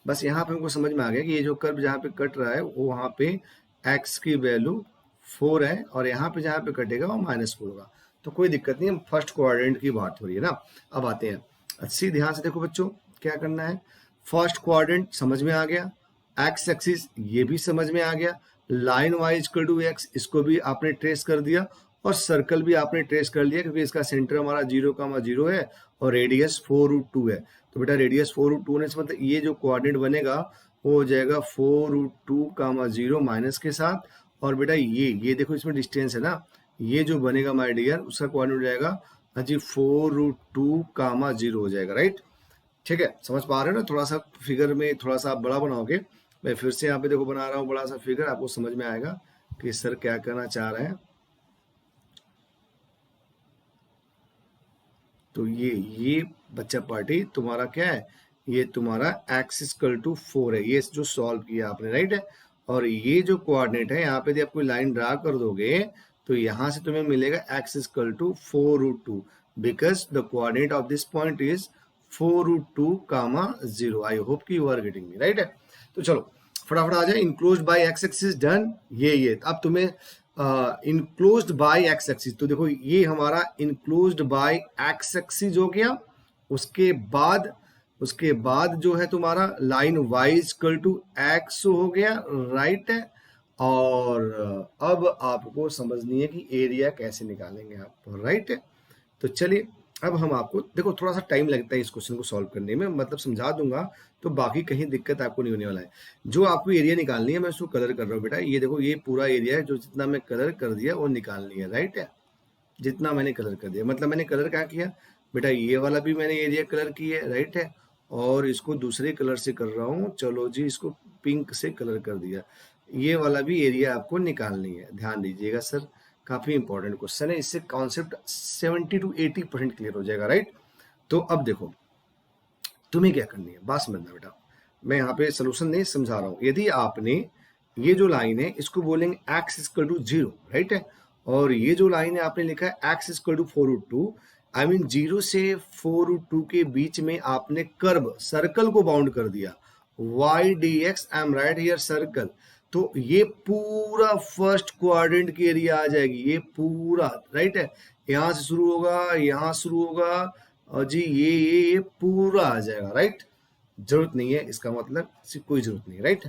बस यहाँ पे हमको समझ में आ गया कि ये जो कर्व जहाँ पे कट रहा है वो वहाँ पे x की वैल्यू 4 है और यहाँ पे जहाँ पे कटेगा वो -4 होगा, तो कोई दिक्कत नहीं, हम फर्स्ट क्वाड्रेंट की बात हो रही है ना। अब आते हैं, अच्छी ध्यान से देखो बच्चों क्या करना है। फर्स्ट क्वाड्रेंट समझ में आ गया, एक्स एक्सिस ये भी समझ में आ गया, line y equal to x इसको भी आपने ट्रेस कर दिया, और सर्कल भी आपने ट्रेस कर लिया क्योंकि इसका सेंटर हमारा 0,0 है और रेडियस 4√2 है। तो बेटा रेडियस 4√2 होने से मतलब ये जो कोऑर्डिनेट बनेगा वो हो जाएगा 4√2,0 माइनस के साथ, और बेटा ये देखो इसमें डिस्टेंस है ना, ये जो बनेगा माय डियर उसका कोऑर्डिनेट हो जाएगा हाँ जी 4√2,0 हो जाएगा, राइट। ठीक है, समझ पा रहे हो ना, थोड़ा सा फिगर में थोड़ा सा आप बड़ा बनाओगे, मैं फिर से यहाँ पे देखो बना रहा हूँ बड़ा सा फिगर, आपको समझ में आएगा कि सर क्या करना चाह रहे हैं। तो ये बच्चा पार्टी तुम्हारा क्या है, ये तुम्हारा x=4 है, ये जो सॉल्व किया आपने, राइट है। और ये जो कोऑर्डिनेट है यहाँ पे यदि आप कोई लाइन ड्रा कर दोगे तो यहाँ से तुम्हें मिलेगा x=4√2 because the coordinate of this point is 4√2,0। I hope कि you are getting me, right है। तो चलो फटाफट आ जाए, enclosed by x axis done, ये अब तुम्हें इनक्लोज्ड बाय एक्स एक्सिस, तो देखो ये हमारा इनक्लोज्ड बाय एक्स एक्सिस हो गया। उसके बाद जो है तुम्हारा line y equal to x हो गया, राइट है। और अब आपको समझनी है कि एरिया कैसे निकालेंगे आप, राइट है। तो चलिए अब हम आपको देखो थोड़ा सा टाइम लगता है इस क्वेश्चन को सॉल्व करने में, मतलब समझा दूंगा तो बाकी कहीं दिक्कत आपको नहीं होने वाला है। जो आपको एरिया निकालनी है मैं उसको कलर कर रहा हूँ बेटा, ये देखो ये पूरा एरिया है, जो जितना मैं कलर कर दिया वो निकालनी है, राइट है। जितना मैंने कलर कर दिया मतलब मैंने कलर क्या किया बेटा, ये वाला भी मैंने एरिया कलर की है, राइट है। और इसको दूसरे कलर से कर रहा हूँ, चलो जी इसको पिंक से कलर कर दिया। ये वाला भी एरिया आपको निकालनी है, ध्यान दीजिएगा सर, काफी इंपॉर्टेंट क्वेश्चन है, इससे कॉन्सेप्ट 70-80% क्लियर हो जाएगा, राइट। तो अब देखो तुम्हें क्या करनी है, बात समझना बेटा, मैं यहाँ पे सोल्यूशन नहीं समझा रहा हूँ। यदि आपने ये जो लाइन है इसको बोलेंगे x=0, राइट है। और ये जो लाइन है आपने लिखा है x=4√2, आई मीन 0 से 4√2 के बीच में आपने कर्व सर्कल को बाउंड कर दिया, y dx, I am right here circle. तो ये पूरा फर्स्ट क्वाड्रेंट की एरिया आ जाएगी, ये पूरा, राइट है। यहाँ से शुरू होगा, यहाँ शुरू होगा, और जी ये पूरा आ जाएगा, राइट। जरूरत नहीं है, इसका मतलब कोई जरूरत नहीं, राइट।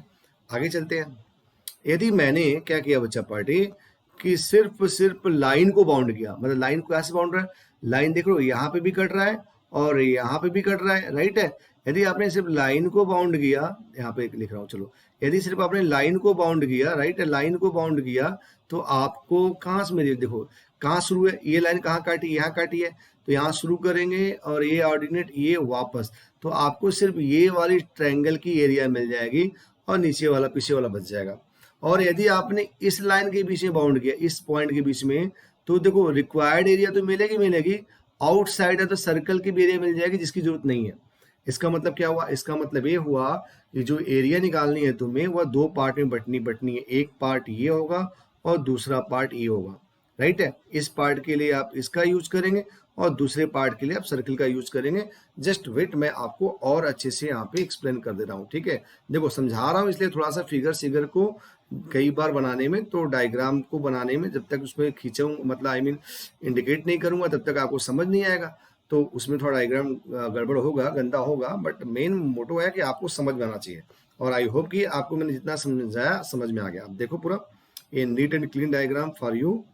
आगे चलते हैं। यदि मैंने क्या किया बच्चा पार्टी कि सिर्फ लाइन को बाउंड किया, मतलब लाइन को कैसे बाउंड रहा है, लाइन देख लो यहाँ पे भी कट रहा है और यहाँ पे भी कट रहा है, राइट है। यदि आपने सिर्फ लाइन को बाउंड किया, यहाँ पे लिख रहा हूँ चलो, यदि सिर्फ आपने लाइन को बाउंड किया, राइट है, लाइन को बाउंड किया तो आपको कहाँ से मेरी देखो कहाँ शुरू है, ये लाइन कहाँ काटी, यहाँ काटी है, तो यहाँ शुरू करेंगे और ये ऑर्डिनेट ये वापस, तो आपको सिर्फ ये वाली ट्रायंगल की एरिया मिल जाएगी और नीचे वाला पीछे वाला बच जाएगा। और यदि आपने इस लाइन के बीच में बाउंड किया, इस पॉइंट के बीच में, तो देखो रिक्वायर्ड एरिया तो मिलेगी, आउटसाइड है तो सर्कल की भी एरिया मिल जाएगी जिसकी जरूरत नहीं है। इसका मतलब क्या हुआ, इसका मतलब ये हुआ कि जो एरिया निकालनी है तुम्हें वह दो पार्ट में बटनी है, एक पार्ट ये होगा और दूसरा पार्ट ये होगा, राइट है। इस पार्ट के लिए आप इसका यूज करेंगे और दूसरे पार्ट के लिए आप सर्कल का यूज करेंगे। जस्ट वेट, मैं आपको और अच्छे से यहाँ पे एक्सप्लेन कर दे रहा हूँ, ठीक है। देखो समझा रहा हूँ इसलिए थोड़ा सा फिगर को कई बार बनाने में, तो डायग्राम को बनाने में जब तक उसमें खींचूँ मतलब आई मीन इंडिकेट नहीं करूंगा तब तक आपको समझ नहीं आएगा, तो उसमें थोड़ा डायग्राम गड़बड़ होगा, गंदा होगा, बट मेन मोटो है कि आपको समझ में आना चाहिए। और आई होप कि आपको मैंने जितना समझाया समझ में आ गया। अब देखो पूरा ये neat and clean diagram for you,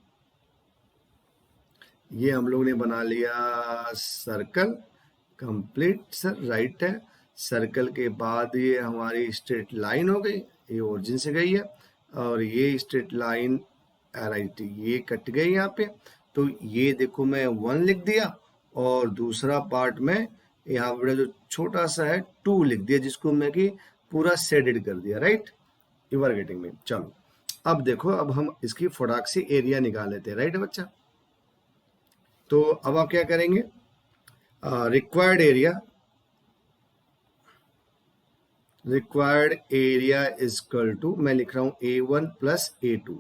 ये हम लोग ने बना लिया सर्कल कंप्लीट सर, राइट है। सर्कल के बाद ये हमारी स्ट्रेट लाइन हो गई, ये ओरिजिन से गई है, और ये स्ट्रेट लाइन राइट ये कट गई यहाँ पे, तो ये देखो मैं 1 लिख दिया और दूसरा पार्ट में यहाँ पे जो छोटा सा है 2 लिख दिया, जिसको मैं कि पूरा शेडेड कर दिया, right. You are getting me. चलो अब देखो, अब हम इसकी फटाक से एरिया निकाल लेते हैं, राइट है बच्चा। तो अब आप क्या करेंगे, required area is equal to, मैं लिख रहा हूं A1 + A2,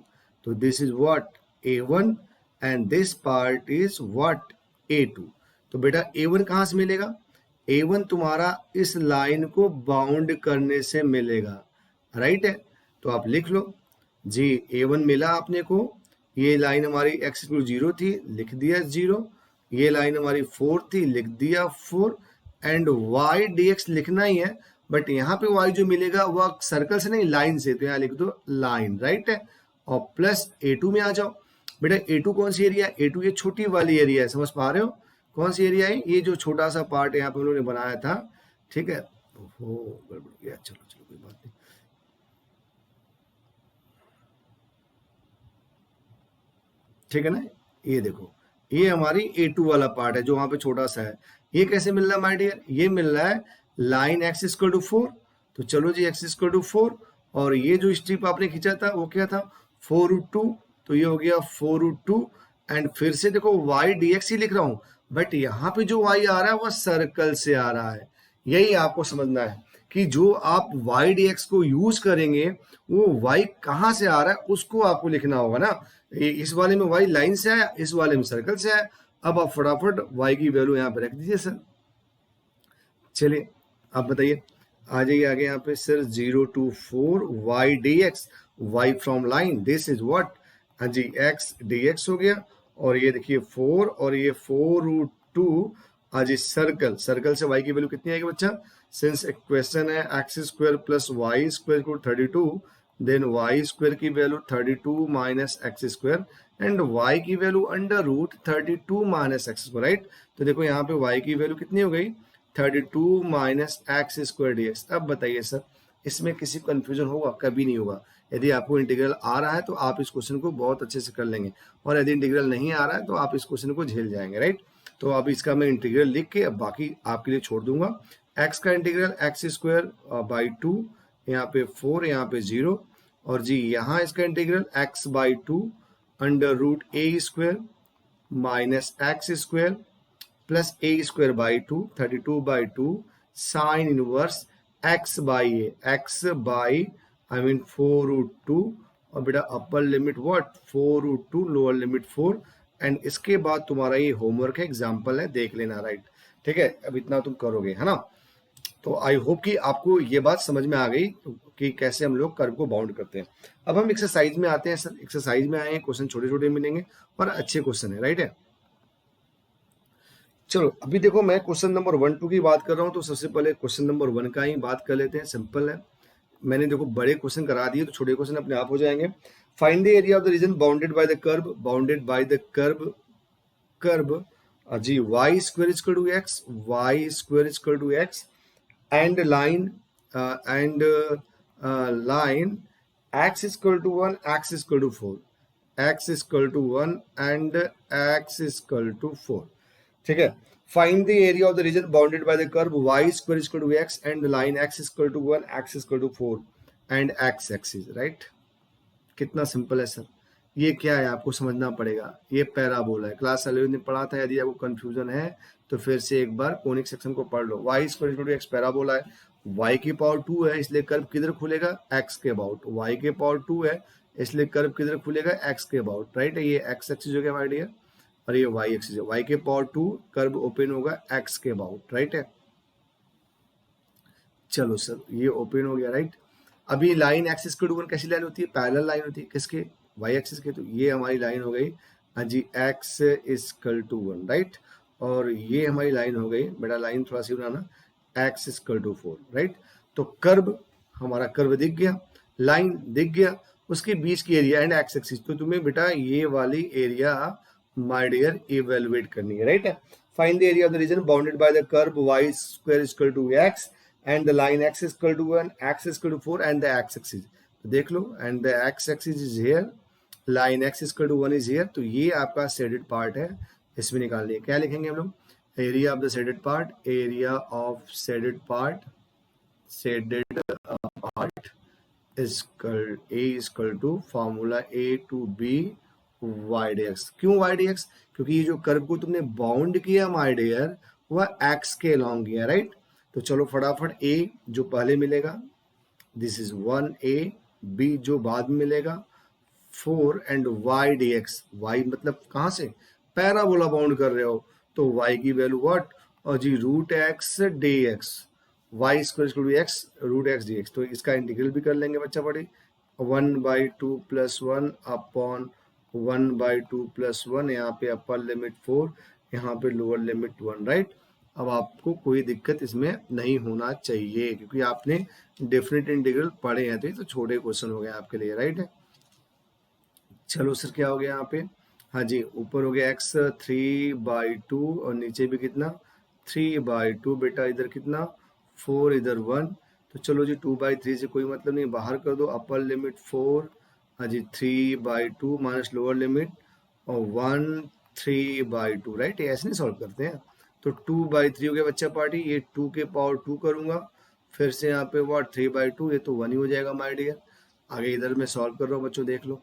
तो this is what A1 and this part is what A2। तो बेटा A1 कहाँ से मिलेगा? A1 तुम्हारा इस लाइन को बाउंड करने से मिलेगा, राइट है। तो आप लिख लो जी, A1 मिला आपने को, ये लाइन हमारी x इक्वल 0 थी, लिख दिया 0, ये लाइन हमारी 4 थी, लिख दिया 4, एंड y dx लिखना ही है, बट यहाँ पे y जो मिलेगा वह सर्कल से नहीं लाइन से, तो यहाँ लिख दो लाइन, राइट है। और प्लस A2 में आ जाओ। बेटा A2 कौन सी एरिया है? A2 ये छोटी वाली एरिया है, समझ पा रहे हो? कौन सी एरिया है? ये जो छोटा सा पार्ट यहाँ पे हम लोगों ने बनाया था, ठीक है। ओहो गड़बड़ गया, चलो चलो कोई बात नहीं। ठीक है ना, ये देखो, ये हमारी A2 वाला पार्ट है जो वहां पे छोटा सा है। ये कैसे मिल रहा है माय डियर? ये मिल रहा है लाइन x इक्वल टू 4, तो चलो जी x इक्वल टू 4, और ये जो स्ट्रिप आपने खींचा था वो क्या था? 4√2, तो ये हो गया 4√2, एंड फिर से देखो y dx ही लिख रहा हूँ, बट यहाँ पे जो y आ रहा है वह सर्कल से आ रहा है। यही आपको समझना है कि जो आप y dx को यूज करेंगे वो y कहाँ से आ रहा है उसको आपको लिखना होगा ना। इस वाले में y लाइन से आया, इस वाले में सर्कल से आया। अब आप फटाफट y की वैल्यू यहाँ पे रख दीजिए सर। चलिए आप बताइए, आ जाइए आगे यहाँ पे sir. 0 to 4 y dx, y from line, this is what? हाँ जी, x dx हो गया, और ये देखिए 4, और ये 4√2। हाँ जी, सर्कल, सर्कल से y की वैल्यू कितनी आएगी बच्चा? सिंस क्वेश्चन है x square plus Y square को 32, देन y स्क्वायर की value 32 minus x square, and y की value under root 32 minus x square, right. तो देखो यहाँ पे y की वैल्यू कितनी हो गई? 32 माइनस एक्स स्क्वायर dx। अब बताइए सर, इसमें किसी को कंफ्यूजन होगा? कभी नहीं होगा। यदि आपको इंटीग्रल आ रहा है तो आप इस क्वेश्चन को बहुत अच्छे से कर लेंगे, और यदि इंटीग्रल नहीं आ रहा है तो आप इस क्वेश्चन को झेल जाएंगे, राइट। तो अब इसका मैं इंटीग्रल लिख के अब बाकी आपके लिए छोड़ दूंगा। एक्स का इंटीग्रल एक्स स्क्वायर बाई 2, यहाँ पे 4, यहाँ पे 0, और जी यहाँ इसका integral x by 2 under root a square minus x square plus a square by 2, 32/2 sine inverse x by a, x by I mean 4√2, और बेटा upper limit what? 4√2, lower limit 4, and इसके बाद तुम्हारा ये होमवर्क है, एग्जाम्पल है, देख लेना, राइट। ठीक है, अब इतना तुम करोगे, है ना। तो आई होप कि आपको ये बात समझ में आ गई कि कैसे हम लोग कर्व को बाउंड करते हैं। अब हम एक्सरसाइज में आते हैं सर। एक्सरसाइज में आए हैं, क्वेश्चन छोटे छोटे मिलेंगे और अच्छे क्वेश्चन है, राइट है। चलो अभी देखो, मैं क्वेश्चन नंबर 1-2 की बात कर रहा हूँ, तो सबसे पहले क्वेश्चन नंबर 1 का ही बात कर लेते हैं। सिंपल है, मैंने देखो बड़े क्वेश्चन करा दिए तो छोटे क्वेश्चन अपने आप हो जाएंगे। Find the area of the region bounded by the curve, bounded by the curve जी y square equal to x, y square equal to x, and line x is equal to 1, x is equal to 4, x is equal to 1 and x is equal to 4। ठीक है, find the area of the region bounded by the curve y square is equal to x and the line x is equal to 1, x is equal to 4 and x axis, right। कितना simple है sir. ये क्या है आपको समझना पड़ेगा, ये parabola है, क्लास 11 में पढ़ा था। यदि आपको कंफ्यूजन है तो फिर से एक बार कोनिक सेक्शन को पढ़ लो। y square equal to x parabola है, y की पावर 2 है, इसलिए कर्व किधर खुलेगा? x के अबाउट। y के पावर 2 है, इसलिए कर्व किधर खुलेगा? x के अबाउट, राइट है। ये x एक्सिस हो गया माय डियर, और ये y एक्सिस है। y के पावर 2, कर्व ओपन होगा x के अबाउट, राइट है। चलो सर, ये ओपन हो गया, राइट। अभी लाइन एक्सिस के 1 कैसी लाइन होती है? पैरेलल लाइन होती है, किसके? y एक्सिस के। तो ये हमारी लाइन हो गई हाँ जी x इक्वल टू 1, राइट। और ये हमारी लाइन हो गई, बेटा लाइन थोड़ा सी बनाना, x इक्वल टू 4, राइट। तो कर्व, हमारा कर्व दिख गया, लाइन दिख गया, उसके बीच की एरिया एंड x एक्सिस। तो तुम्हें बेटा ये वाली एरिया माय डियर इवेलुएट करनी है, राइट है। Find the area of the region bounded by the curve y square equal to x and the line x is equal to 1, x is equal to 4 and the x axis। तो देख लो, and the x axis is here, line x is equal to 1 is here। तो ये आपका shaded part है, इसमें निकालनी है। क्या लिखेंगे हम लोग? Area of the shaded part, area of shaded part, shaded part equal to formula a to b y dx। क्यों y dx? क्योंकि ये जो कर्व को तुमने बाउंड किया माय डियर, वह x के अलॉन्ग किया, राइट। तो चलो फटाफट, a जो पहले मिलेगा, दिस इज 1a, b जो बाद में मिलेगा 4 and y D x, y मतलब कहाँ से, पैराबोला बाउंड कर रहे हो, तो वाई की वैल्यू व्हाट, और जी root x d x, y square two x root x d x, तो इसका इंटीग्रल भी कर लेंगे बच्चा पढ़े, 1/2 + 1 अपॉन 1/2 + 1, यहाँ पे अपर लिमिट 4, यहाँ पे लोअर लिमिट 1, राइट। अब आपको कोई दिक्कत इसमें नहीं होना चाहिए क्योंकि आपने डेफिनेट इंटीग्रल पढ़े हैं, तो ये तो छोटे क्वेश्चन हो गए आपके लिए, राइट है। चलो सर क्या हो गया यहाँ पे, हाँ जी ऊपर हो गया x 3/2 और नीचे भी कितना 3/2, बेटा इधर कितना 4, इधर 1, तो चलो जी 2/3 से कोई मतलब नहीं, बाहर कर दो, अपर लिमिट 4, हाँ जी 3/2 माइनस लोअर लिमिट और 1 3/2, राइट, ऐसे नहीं सॉल्व करते हैं। तो 2/3 हो गया बच्चा पार्टी, ये 2 के पावर 2 करूंगा, फिर से यहाँ पे व्हाट 3/2, ये तो 1 ही हो जाएगा माय डियर। आगे इधर मैं सॉल्व कर रहा हूँ बच्चों, देख लो,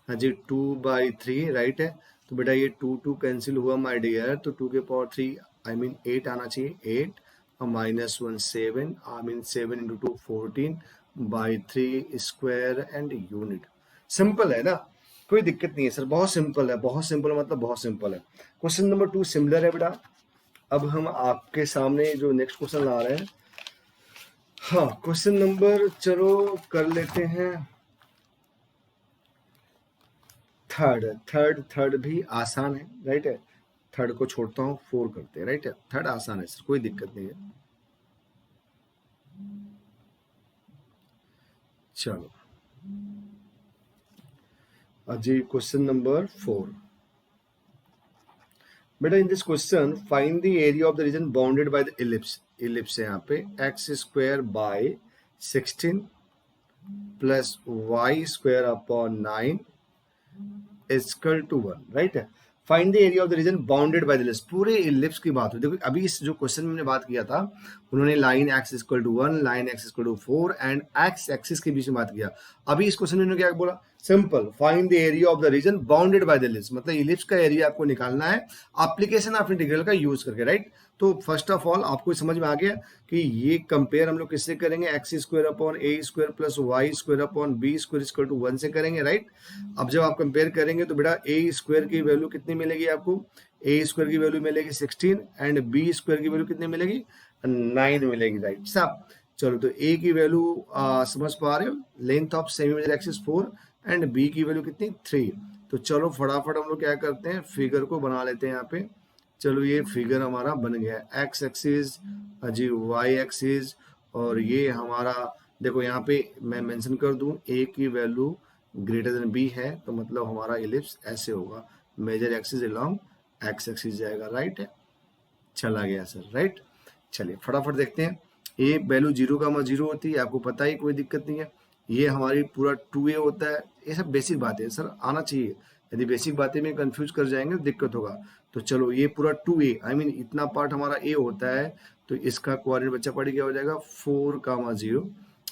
हाँ जी 2/3, राइट है, तो बेटा ये 2 कैंसिल हुआ माय डियर, तो 2 के पावर 3 आई मीन 8 आना चाहिए, 8 और -1 7, I mean 7 × 2 14/3 square and unit. Simple है ना, कोई दिक्कत नहीं है सर, बहुत सिंपल है, बहुत सिंपल मतलब बहुत सिंपल है। क्वेश्चन नंबर 2 सिमिलर है बेटा। अब हम आपके सामने जो नेक्स्ट क्वेश्चन ला रहे हैं, हाँ क्वेश्चन नंबर चलो कर लेते हैं थर्ड भी आसान है, राइट है, थर्ड को छोड़ता हूँ, 4 करते हैं, राइट है, थर्ड आसान है सर, कोई दिक्कत नहीं है। चलो अजी क्वेश्चन नंबर 4, बेटा in this question find the area of the region bounded by the ellipse, ellipse है यहाँ पे x² / 16 + y² / 9 = 1, राइट है। Find the area of the region bounded by the ellipse, पूरे इलिप्स की बात हो, देखो अभी इस जो क्वेश्चन में हमने बात किया था, उन्होंने line x = 1, line x = 4 and x axis के बीच में बात किया। अभी इस क्वेश्चन में उन्होंने क्या बोला, simple find the area of the region bounded by the ellipse, मतलब इलिप्स का एरिया आपको निकालना है एप्लीकेशन ऑफ इंटीग्रल का यूज करके, राइट। तो फर्स्ट ऑफ ऑल आपको समझ में आ गया कि ये कंपेयर हम लोग किससे करेंगे, x² / a² + y² / b² = 1 से करेंगे, राइट। अब जब आप कंपेयर करेंगे तो बेटा a² की वैल्यू कितनी मिलेगी आपको, a² की वैल्यू मिलेगी 16 एंड b² की वैल्यू कितनी मिलेगी 9 मिलेगी, राइट साहब। चलो तो a की वैल्यू समझ पा रहे हो, length of semi major axis 4 and b की वैल्यू कितनी 3। तो चलो फटाफट हम लोग क्या करते हैं, फिगर को बना लेते हैं यहाँ पे। चलो ये फिगर हमारा बन गया, एक्स एक्सिस जी वाई एक्सिस, और ये हमारा देखो यहाँ पे मैं मेंशन कर दूं a की वैल्यू ग्रेटर देन b है, तो मतलब हमारा इलिप्स ऐसे होगा, major axis along x axis जाएगा, राइट है, चला गया सर, राइट। चलिए फटाफट देखते हैं, ए वैल्यू 0,0 होती है, आपको पता ही, कोई दिक्कत नहीं है। ये हमारी पूरा 2a होता है, ये सब बेसिक बातें सर आना चाहिए, यदि बेसिक बातें में कंफ्यूज कर जाएंगे तो दिक्कत होगा। तो चलो ये पूरा 2a आई मीन इतना पार्ट हमारा a होता है, तो इसका कोऑर्डिनेट बच्चा पढ़ क्या हो जाएगा 4,0।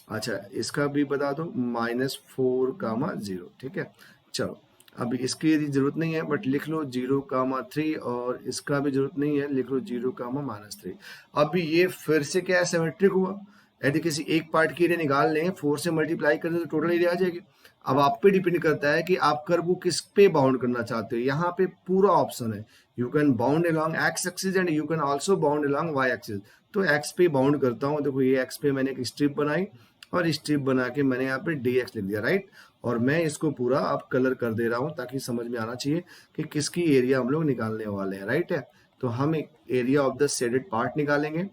अच्छा इसका भी बता दो -4,0, ठीक है। चलो अब इसकी यदि जरूरत नहीं है बट लिख लो 0,3, और इसका भी जरूरत नहीं है, लिख लो 0,-3। अब ये फिर से क्या है, सिमेट्रिक हुआ, यदि किसी एक पार्ट की एरिया निकाल लें 4 से मल्टीप्लाई कर दें तो टोटल एरिया आ जाएगी। अब आप पे डिपेंड करता है कि आप कर्व को किस पे बाउंड करना चाहते हो, यहाँ पे पूरा ऑप्शन है, you can bound along x axis and you can also bound along y axis. तो एक्स पे बाउंड करता हूँ, देखो ये एक्स पे मैंने एक स्ट्रिप बनाई और स्ट्रिप बना के मैंने यहाँ पे डी एक्स लिख दिया, राइट। और मैं इसको पूरा अब कलर कर दे रहा हूँ ताकि समझ में आना चाहिए कि किसकी एरिया हम लोग निकालने वाले हैं, राइट है। तो हम एक area of the shaded part निकालेंगे,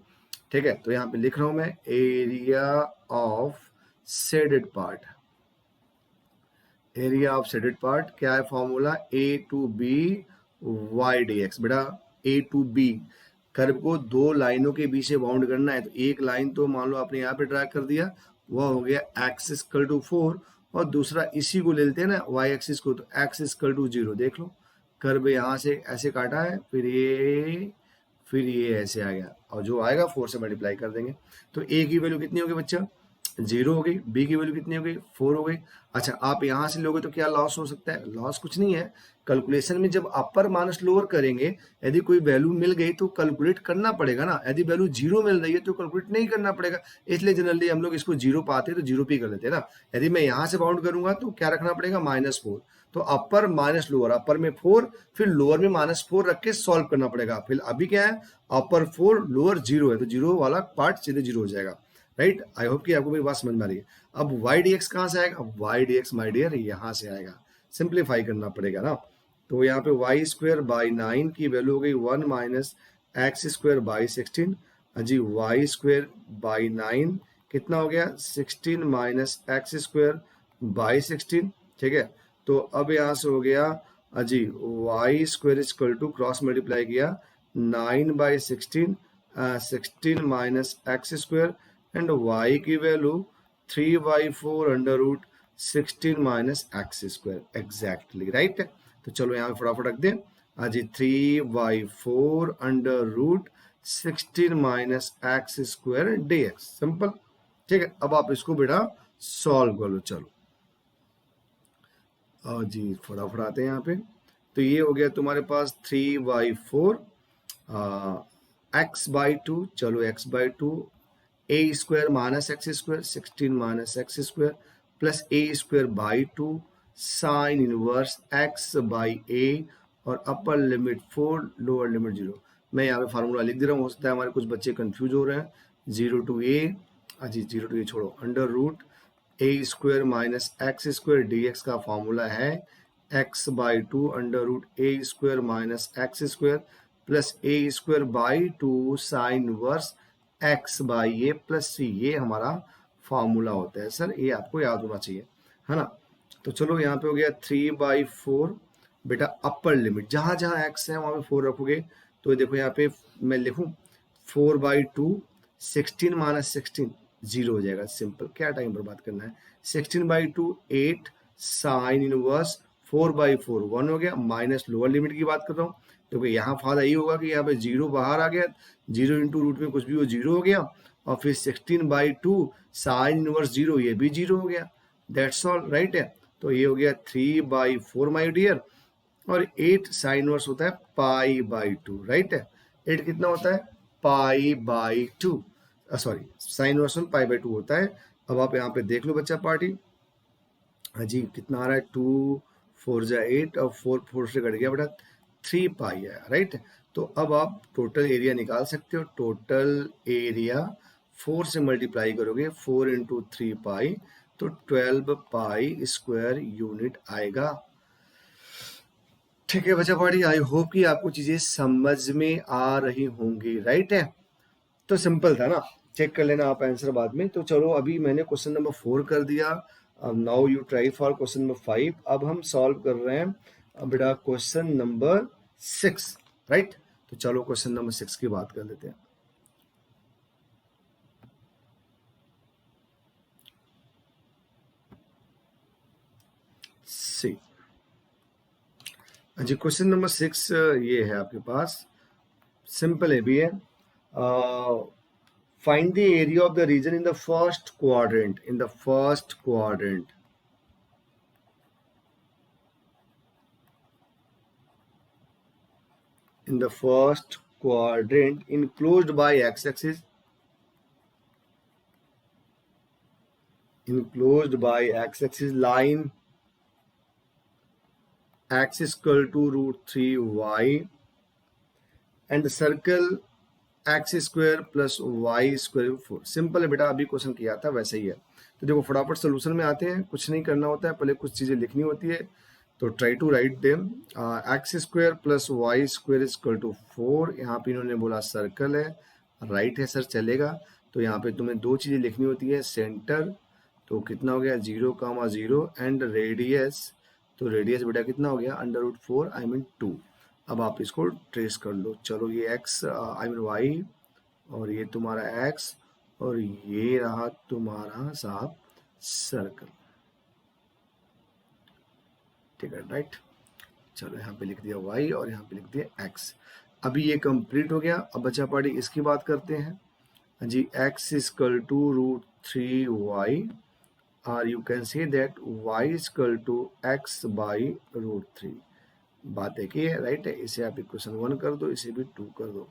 ठीक है। तो यहाँ पे लिख रहा हूं मैं area of shaded part, area of shaded part क्या है फॉर्मूला, a/b y dx। बेटा a/b कर्व को दो लाइनों के बीच से बाउंड करना है, तो एक लाइन तो मान लो आपने यहाँ पे ड्रा कर दिया, वह हो गया x = 4, और दूसरा इसी को ले लेते हैं ना y एक्सिस को, तो x = 0। देख लो कर्व यहाँ से ऐसे काटा है, फिर ये ऐसे आ गया, और जो आएगा 4 से मल्टीप्लाई कर देंगे। तो a की वैल्यू कितनी होगी बच्चा, जीरो हो गई, बी की वैल्यू कितनी हो गई 4 हो गई। अच्छा आप यहाँ से लोगे तो क्या लॉस हो सकता है, लॉस कुछ नहीं है। कैलकुलेशन में जब अपर माइनस लोअर करेंगे, यदि कोई वैल्यू मिल गई तो कैलकुलेट करना पड़ेगा ना, यदि वैल्यू जीरो मिल रही है तो कैलकुलेट नहीं करना पड़ेगा। इसलिए जनरली हम लोग इसको जीरो पाते हैं तो जीरो पे कर लेते हैं ना। यदि मैं यहाँ से बाउंड करूंगा तो क्या रखना पड़ेगा -4, तो अपर माइनस लोअर, अपर में 4 फिर लोअर में -4 रख के सॉल्व करना पड़ेगा। फिर अभी क्या है, अपर 4 लोअर 0 है तो जीरो वाला पार्ट सीधे जीरो हो जाएगा। राइट, आई होप कि आपको मेरी बात समझ में आ रही है। अब वाई डी एक्स कहाँ से आएगा, अब y D x my dear यहाँ से आएगा, सिंप्लीफाई करना पड़ेगा ना। तो यहाँ पे वाई स्क्वायर बाई 9 की वैल्यू हो गई 1 माइनस एक्स स्क्वायर बाई 16। जी वाई स्क्वायर बाई 9 कितना हो गया 16 माइनस एक्स स्क्वायर बाई 16। ठीक है, तो अब यहाँ से हो गया जी y square equal to cross multiply किया 9 by 16, 16 minus x square and y की value 3/4 under root 16 minus x square exactly right. तो चलो यहाँ पे फटाफट रख दें, हाँ जी 3/4 under root 16 minus x square d x, simple. ठीक है, अब आप इसको बेटा सॉल्व कर लो। चलो जी फटाफट आते हैं यहाँ पे। तो ये हो गया तुम्हारे पास 3/4 x/2, चलो x/2 a square minus x square 16 minus x square plus a square by 2 sine inverse x by a और अपर लिमिट 4 लोअर लिमिट 0। मैं यहाँ पे फार्मूला लिख दे रहा हूँ, हो सकता है हमारे कुछ बच्चे कंफ्यूज हो रहे हैं। 0 to A, ji 0 to a छोड़ो, under root a square minus x square d x का फॉर्मूला है x by 2 under root a square minus x square plus a square by 2 sine inverse x by a plus c, ये हमारा formula होता है sir, ये आपको याद होना चाहिए, है ना। तो चलो यहाँ पे हो गया 3/4 बेटा अपर लिमिट, जहां जहां एक्स है वहां पे 4 रखोगे। तो देखो यहाँ पे मैं लिखूं 4/2 16 माइनस 16 0 हो जाएगा, सिंपल, क्या टाइम बर्बाद करना है। 16/2 8 साइन इनवर्स 4/4 1 हो गया, माइनस लोअर लिमिट की बात कर रहा हूँ। तो यहाँ फायदा ये होगा कि यहाँ पे जीरो बाहर आ गया, 0 इंटू रूट में कुछ भी हो 0 हो गया, और फिर 16/2 साइन इनवर्स 0 ये भी 0 हो गया, दैट्स ऑल राइट है। तो ये हो गया 3/4 माई डियर, और 8 साइन इनवर्स होता है π/2 राइट है। 8 कितना होता है π/2, सॉरी साइन इनवर्स π/2 होता है। अब आप यहाँ पे देख लो बच्चा पार्टी, हाँ जी कितना आ रहा है 2 4 जा 8 और 4 4 से कट गया बेटा 3 पाई है राइट। तो अब आप टोटल एरिया निकाल सकते हो, टोटल एरिया 4 से मल्टीप्लाई करोगे 4 इंटू 3 पाई तो 12 पाई स्क्वायर यूनिट आएगा। ठीक है बच्चा पार्टी, आई होप कि आपको चीजें समझ में आ रही होंगी राइट है। तो सिंपल था ना, चेक कर लेना आप आंसर बाद में। तो चलो अभी मैंने क्वेश्चन नंबर 4 कर दिया, अब now you try for question number 5। अब हम सॉल्व कर रहे हैं बेटा क्वेश्चन नंबर 6 राइट। तो चलो क्वेश्चन नंबर 6 की बात कर लेते हैं। सी जी क्वेश्चन नंबर 6 ये है आपके पास, सिंपल है भी है। find the area of the region in the first quadrant, in the first quadrant, in the first quadrant enclosed by x-axis, enclosed by x-axis line x is equal to √3y and the circle x square plus Y square 4। Simple है बेटा, अभी question किया था वैसे ही है। तो देखो फटाफट सोल्यूशन में आते हैं, कुछ नहीं करना होता है, पहले कुछ चीजें लिखनी होती है। तो try to write them, x square plus Y square is equal to 4। यहाँ पे इन्होंने बोला सर्कल है, राइट है सर चलेगा। तो यहाँ पे तुम्हें दो चीजें लिखनी होती है, सेंटर तो कितना हो गया 0,0 एंड रेडियस, तो रेडियस बेटा कितना हो गया √4 आई मीन 2। अब आप इसको ट्रेस कर लो, चलो ये x आई मीन y और ये तुम्हारा x और ये रहा तुम्हारा साहब सर्कल, ठीक है राइट। चलो यहाँ पे लिख दिया y और यहाँ पे लिख दिया x। अभी ये कंप्लीट हो गया। अब बच्चा पार्टी इसकी बात करते हैं। जी x equal to root three y, और you can say that y equal to x by root three. बात एक ही है, राइट है। इसे आप इक्वेशन 1 कर दो, इसे भी 2 कर दो।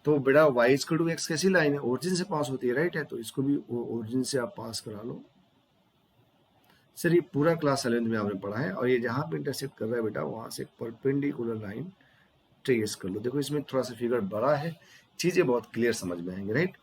तो बेटा y इक्वल टू x कैसी लाइन है, ओरिजिन से पास होती है, राइट है। तो इसको भी ओरिजिन से आप पास करा लो। सर ये पूरा क्लास 11th में आपने पढ़ा है, और ये जहाँ पे इंटरसेक्ट कर रहा है बेटा, वहाँ से परपेंडिकुलर लाइन ट्रेस कर लो। देखो इसमें थोड़ा सा फिगर बड़ा है, चीज़ें बहुत क्लियर समझ में आएंगी, राइट।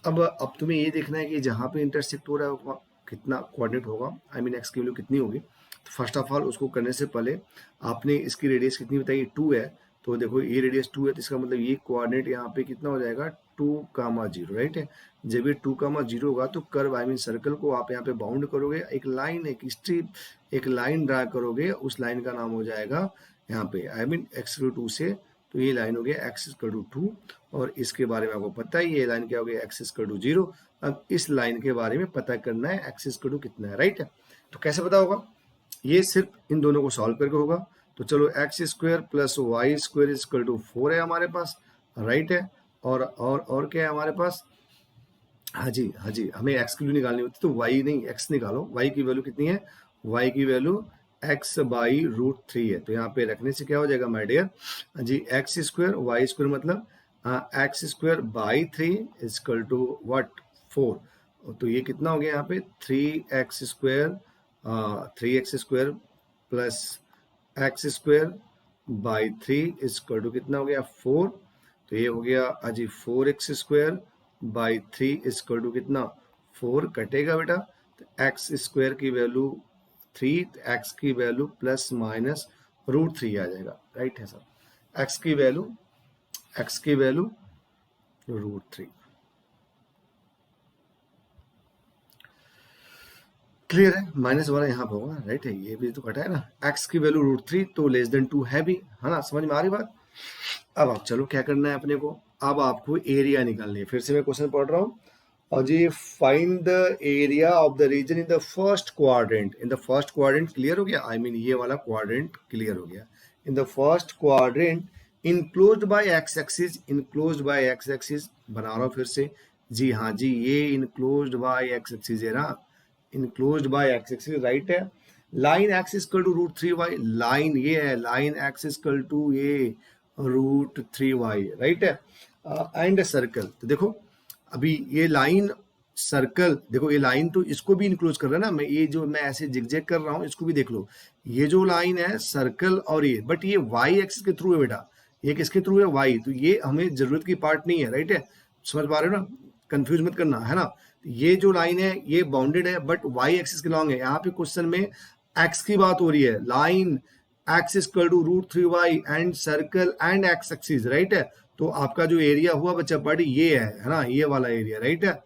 अब तुम्हें ये देखना है कि जहाँ पे इंटरसेक्ट हो रहा है वहाँ कितना कोऑर्डिनेट होगा, आई मीन एक्स की वैल्यू कितनी होगी। तो फर्स्ट ऑफ ऑल उसको करने से पहले आपने इसकी रेडियस कितनी बताई, 2 है। तो देखो ये रेडियस 2 है, तो इसका मतलब ये कोऑर्डिनेट यहाँ पे कितना हो जाएगा, 2, 0, राइट है। जब ये 2, 0 होगा तो कर्व आई मीन सर्कल को आप यहाँ पे बाउंड करोगे, एक लाइन, एक स्ट्रिप, एक लाइन ड्रा करोगे, उस लाइन का नाम हो जाएगा यहाँ पे आई मीन x2 से। तो ये लाइन हो गया x2, और इसके बारे में आपको पता है ये लाइन क्या हो गया, x2, 0। अब इस लाइन के बारे में पता करना है x2 कितना है, राइट है। तो कैसे पता होगा, ये सिर्फ इन दोनों को सॉल्व करके होगा। तो चलो x² plus y² equal to 4 है हमारे पास, राइट है। और क्या है हमारे पास, हाँ जी हाँ जी, हमें x की वैल्यू निकालनी होती है, तो y नहीं x निकालो। y की वैल्यू कितनी है, y की value x by root three है। तो यहाँ पे रखने से क्या हो जाएगा my dear, ji x² y² मतलब x² by three equal to what, 4। तो ये कितना हो गया यहाँ पे, 3x² plus x² by three equal to कितना हो गया, 4। तो ये हो गया अजी 4x² by three equal to कितना, 4 कटेगा बेटा। तो x² की वैल्यू 3, तो x की value plus minus root three आ जाएगा, राइट है सर। x की वैल्यू रूट थ्री। क्लियर है, माइनस वाला यहाँ पे होगा, राइट है। ये भी तो कटा है ना, x की वैल्यू रूट थ्री, तो लेस देन 2 है भी, है ना, समझ में आ रही बात। अब आप चलो क्या करना है अपने को, अब आपको एरिया निकालनी है। फिर से मैं क्वेश्चन पढ़ रहा हूँ, और जी find the area of the region in the first quadrant. In the first quadrant clear हो गया, आई मीन ये वाला क्वाड्रेंट क्लियर हो गया। इन the first quadrant enclosed by x axis, enclosed by x axis बना रहा हूँ फिर से। जी हाँ जी, ये इनक्लोज्ड बाय एक्स एक्सिस है ना, enclosed by x axis, right है। Line x equal to root three y, line ये है, लाइन एक्स इक्वल टू ये रूट थ्री वाई, राइट है। एंड सर्कल, तो देखो अभी ये लाइन सर्कल, देखो ये लाइन तो इसको भी इंक्लोज कर रहा है ना, मैं ये जो मैं ऐसे जिगजैग कर रहा हूँ इसको भी देख लो। ये जो लाइन है सर्कल और ये, बट ये वाई एक्सिस के थ्रू है बेटा, ये किसके थ्रू है, वाई। तो ये हमें जरूरत की पार्ट नहीं है, राइट है। समझ पा रहे हो ना, कंफ्यूज मत करना, है ना। ये जो लाइन है ये बाउंडेड है, बट वाई एक्सिस के लॉन्ग है। यहाँ पे क्वेश्चन में एक्स की बात हो रही है, line x equal to root three y and circle and x axis, right है। तो आपका जो एरिया हुआ बच्चा पार्टी ये है ना, ये वाला एरिया, राइट है।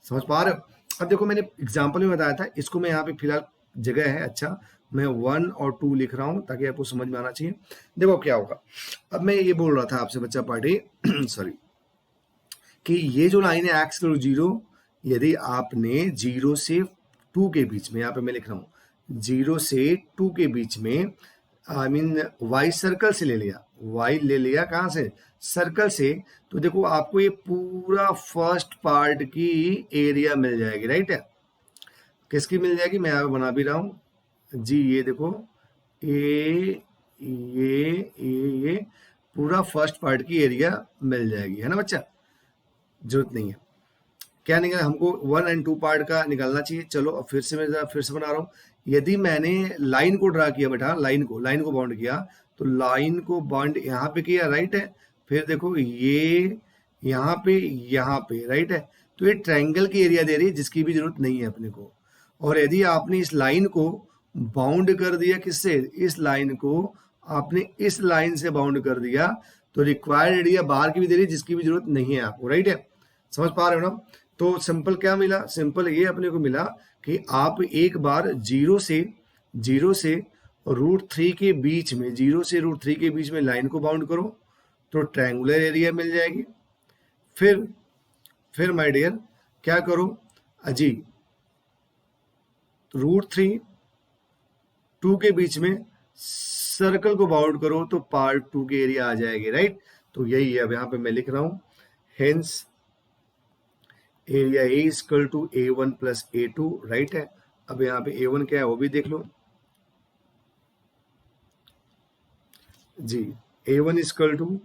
समझ पा रहे हो। अब देखो मैंने एग्जाम्पल में बताया था, इसको मैं यहाँ पे फिलहाल जगह है, अच्छा मैं 1 और 2 लिख रहा हूँ ताकि आपको समझ में आना चाहिए। देखो क्या होगा, अब मैं ये बोल रहा था आपसे बच्चा पार्टी सॉरी, कि ये जो लाइन है एक्स करो 0, यदि आपने 0 से 2 के बीच में, यहाँ पे मैं लिख रहा हूँ 0 से 2 के बीच में, आई मीन वाई सर्कल से ले लिया, वाई ले लिया कहाँ से, सर्कल से। तो देखो आपको ये पूरा फर्स्ट पार्ट की एरिया मिल जाएगी, राइट है। किसकी मिल जाएगी, मैं यहाँ पे बना भी रहा हूँ जी, ये देखो ये पूरा फर्स्ट पार्ट की एरिया मिल जाएगी, है ना बच्चा। जरूरत नहीं है, क्या निकला हमको 1 एंड 2 पार्ट का निकालना चाहिए। चलो अब फिर से मैं फिर से बना रहा हूँ। यदि मैंने लाइन को ड्रा किया बेटा, लाइन को बाउंड किया, तो लाइन को बाउंड यहाँ पे किया, राइट है। फिर देखो ये यहाँ पे राइट है। तो ये ट्रायंगल की एरिया दे रही है जिसकी भी जरूरत नहीं है अपने को। और यदि आपने इस लाइन को बाउंड कर दिया, किससे, इस लाइन को आपने इस लाइन से बाउंड कर दिया, तो रिक्वायर्ड एरिया बाहर की भी दे रही है जिसकी भी जरूरत नहीं है आपको, राइट है। समझ पा रहे हो ना। तो सिंपल क्या मिला, सिंपल ये अपने को मिला कि आप एक बार जीरो से रूट थ्री के बीच में, 0 से रूट थ्री के बीच में लाइन को बाउंड करो तो ट्रायंगुलर एरिया मिल जाएगी। फिर माय डियर क्या करो अजी, रूट थ्री 2 के बीच में सर्कल को बाउंड करो तो पार्ट 2 की एरिया आ जाएगी, राइट। तो यही है, अब यहाँ पे मैं लिख रहा हूं hence area A equal to A1 plus A2, right है। अब यहाँ पे A1 क्या है वो भी देख लो जी। A1 equal to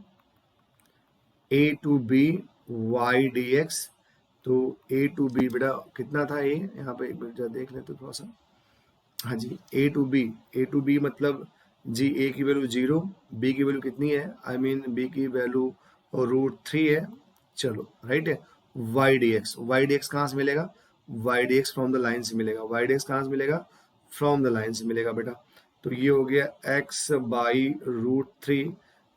A to B Y D x. तो A टू बी बेटा कितना था ए, यहाँ पे एक मिनट जरा देख लेते थोड़ा सा। हाँ जी, ए टू बी मतलब जी ए की वैल्यू 0, बी की वैल्यू कितनी है, आई मीन बी की वैल्यू √3 है। चलो राइट है। वाई डी एक्स कहाँ से मिलेगा, y D x from the line से मिलेगा। वाई डी एक्स कहाँ से मिलेगा, फ्रॉम द लाइन से मिलेगा बेटा। तो ये हो गया x by √3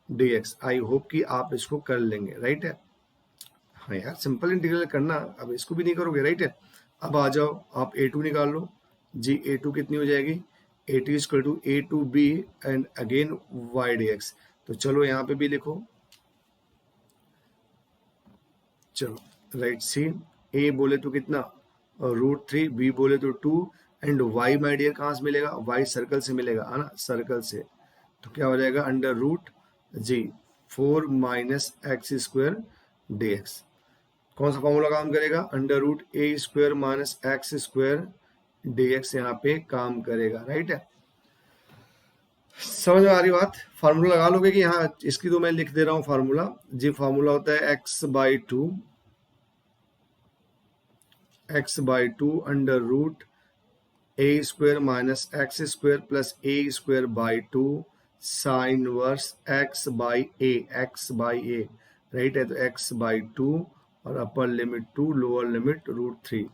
D x. I hope कि आप इसको कर लेंगे, राइट है। हाँ यार, सिंपल इंटीग्रल करना, अब इसको भी नहीं करोगे, राइट है। अब आ जाओ आप A2 निकाल लो जी। A2 कितनी हो जाएगी, A2 equal to A to b and again y D x. तो चलो यहाँ पे भी लिखो, चलो राइट। सी ए बोले तो कितना √3, बी बोले तो 2 एंड वाई माई डियर कहाँ से मिलेगा, वाई सर्कल से मिलेगा, है ना, सर्कल से। तो क्या हो जाएगा अंडर रूट जी 4 minus x square d x. कौन सा फॉर्मूला काम करेगा, under root a square minus x square d x यहाँ पे काम करेगा, राइट है। समझ में आ रही बात, फार्मूला लगा लोगे कि यहाँ, इसकी तो मैं लिख दे रहा हूँ फार्मूला जी। फार्मूला होता है x by two under root a square minus x square plus a square by two sine inverse x by a, right है। तो x बाई टू और अपर लिमिट 2, लोअर लिमिट √3।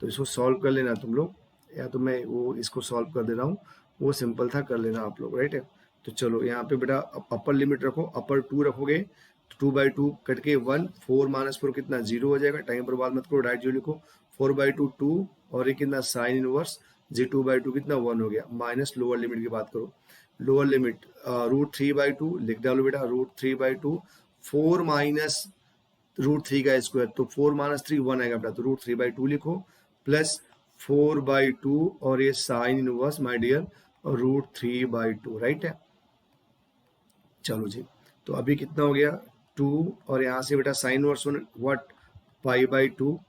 तो इसको सॉल्व कर लेना तुम लोग, या तो मैं वो इसको सॉल्व कर दे रहा हूँ, वो सिंपल था, कर लेना आप लोग, राइट है। तो चलो यहाँ पे बेटा अपर लिमिट रखो, अपर 2 रखोगे तो 2/2 कट के 1, 4 माइनस 4 कितना 0 हो जाएगा। टाइम पर बात मत करो, डायरेक्ट 0 लिखो। 4/2 2 और ये कितना साइन इनवर्स जी 2/2 कितना 1 हो गया। माइनस लोअर लिमिट की बात करो, लोअर लिमिट √3/2 लिख डालो बेटा, √3/2। 4 माइनस √3 का स्क्वायर, तो 4 माइनस 3 1 आएगा बेटा, तो √3/2 लिखो प्लस 4/2 और ये sine inverse my dear √3/2, right है। चलो जी, तो अभी कितना हो गया 2 और यहाँ से बेटा साइन इनवर्स व्हाट π/2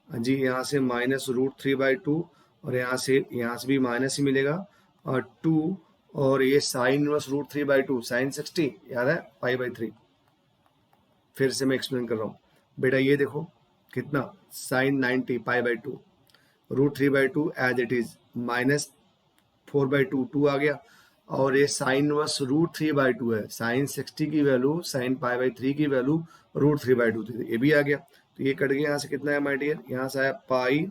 जी, यहाँ से माइनस √3/2 और यहाँ से भी माइनस ही मिलेगा और 2 और ये साइन इनवर्स √3/2 साइन 60 याद है π/3। फिर से मैं एक्सप्लेन कर रहा हूँ बेटा, ये देखो कितना sine 90 π/2 √3/2 as it is minus 4/2 2 आ गया और ये साइन वर्स √3/2 है। साइन 60 की वैल्यू साइन π/3 की वैल्यू √3/2 थी, ये भी आ गया। तो ये कट गया, यहाँ से कितना है माय डियर, यहाँ से आया पाई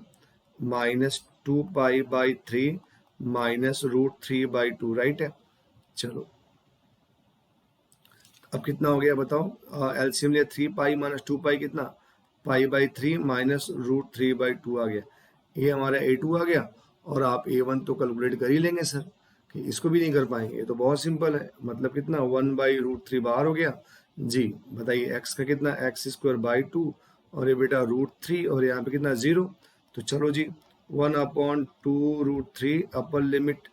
माइनस 2π/3 माइनस √3/2, राइट है। चलो अब कितना हो गया बताओ, एलसीएम लिया 3π माइनस 2π कितना π/3 माइनस √3/2 आ गया। ये हमारा A2 आ गया और आप A1 तो कैलकुलेट कर ही लेंगे सर, कि इसको भी नहीं कर पाएंगे, ये तो बहुत सिंपल है। मतलब कितना 1/√3 बाहर हो गया जी। बताइए x का कितना x²/2 और ये बेटा √3 और यहाँ पे कितना 0। तो चलो जी 1/2√3 अपर लिमिट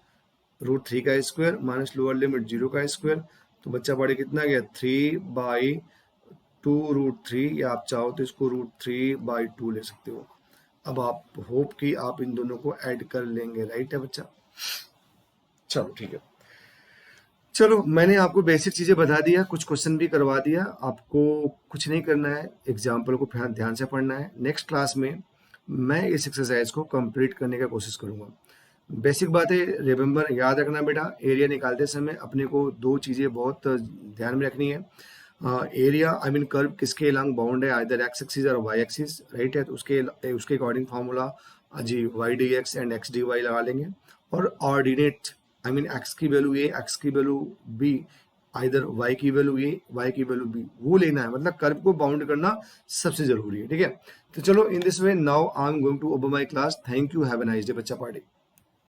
√3 का स्क्वायर माइनस लोअर लिमिट 0 का स्क्वायर। तो बच्चा पढ़े कितना गया 3/2√3, या आप चाहो तो इसको √3/2 ले सकते हो। अब आप होप कि आप इन दोनों को ऐड कर लेंगे, राइट है बच्चा। चलो ठीक है, चलो मैंने आपको बेसिक चीजें बता दिया, कुछ क्वेश्चन भी करवा दिया। आपको कुछ नहीं करना है, एग्जाम्पल को ध्यान से पढ़ना है। नेक्स्ट क्लास में मैं इस एक्सरसाइज को कंप्लीट करने का कोशिश करूंगा। बेसिक बातें रिमेंबर याद रखना बेटा, एरिया निकालते समय अपने को दो चीज़ें बहुत ध्यान में रखनी है। एरिया आई मीन कर्व किसके अलॉन्ग बाउंड है, आइदर एक्स एक्सिस और वाई एक्सिस, राइट है। तो उसके अकॉर्डिंग फार्मूला जी y D x and x D y लगा लेंगे। और ऑर्डिनेट आई मीन एक्स की वैल्यू ए, एक्स की वैल्यू बी, आइदर वाई की वैल्यू ए, वाई की वैल्यू बी, वो लेना है। मतलब कर्व को बाउंड करना सबसे जरूरी है, ठीक है। तो चलो in this way now I am going to over my class. Thank you, have a nice day बच्चा पार्टी।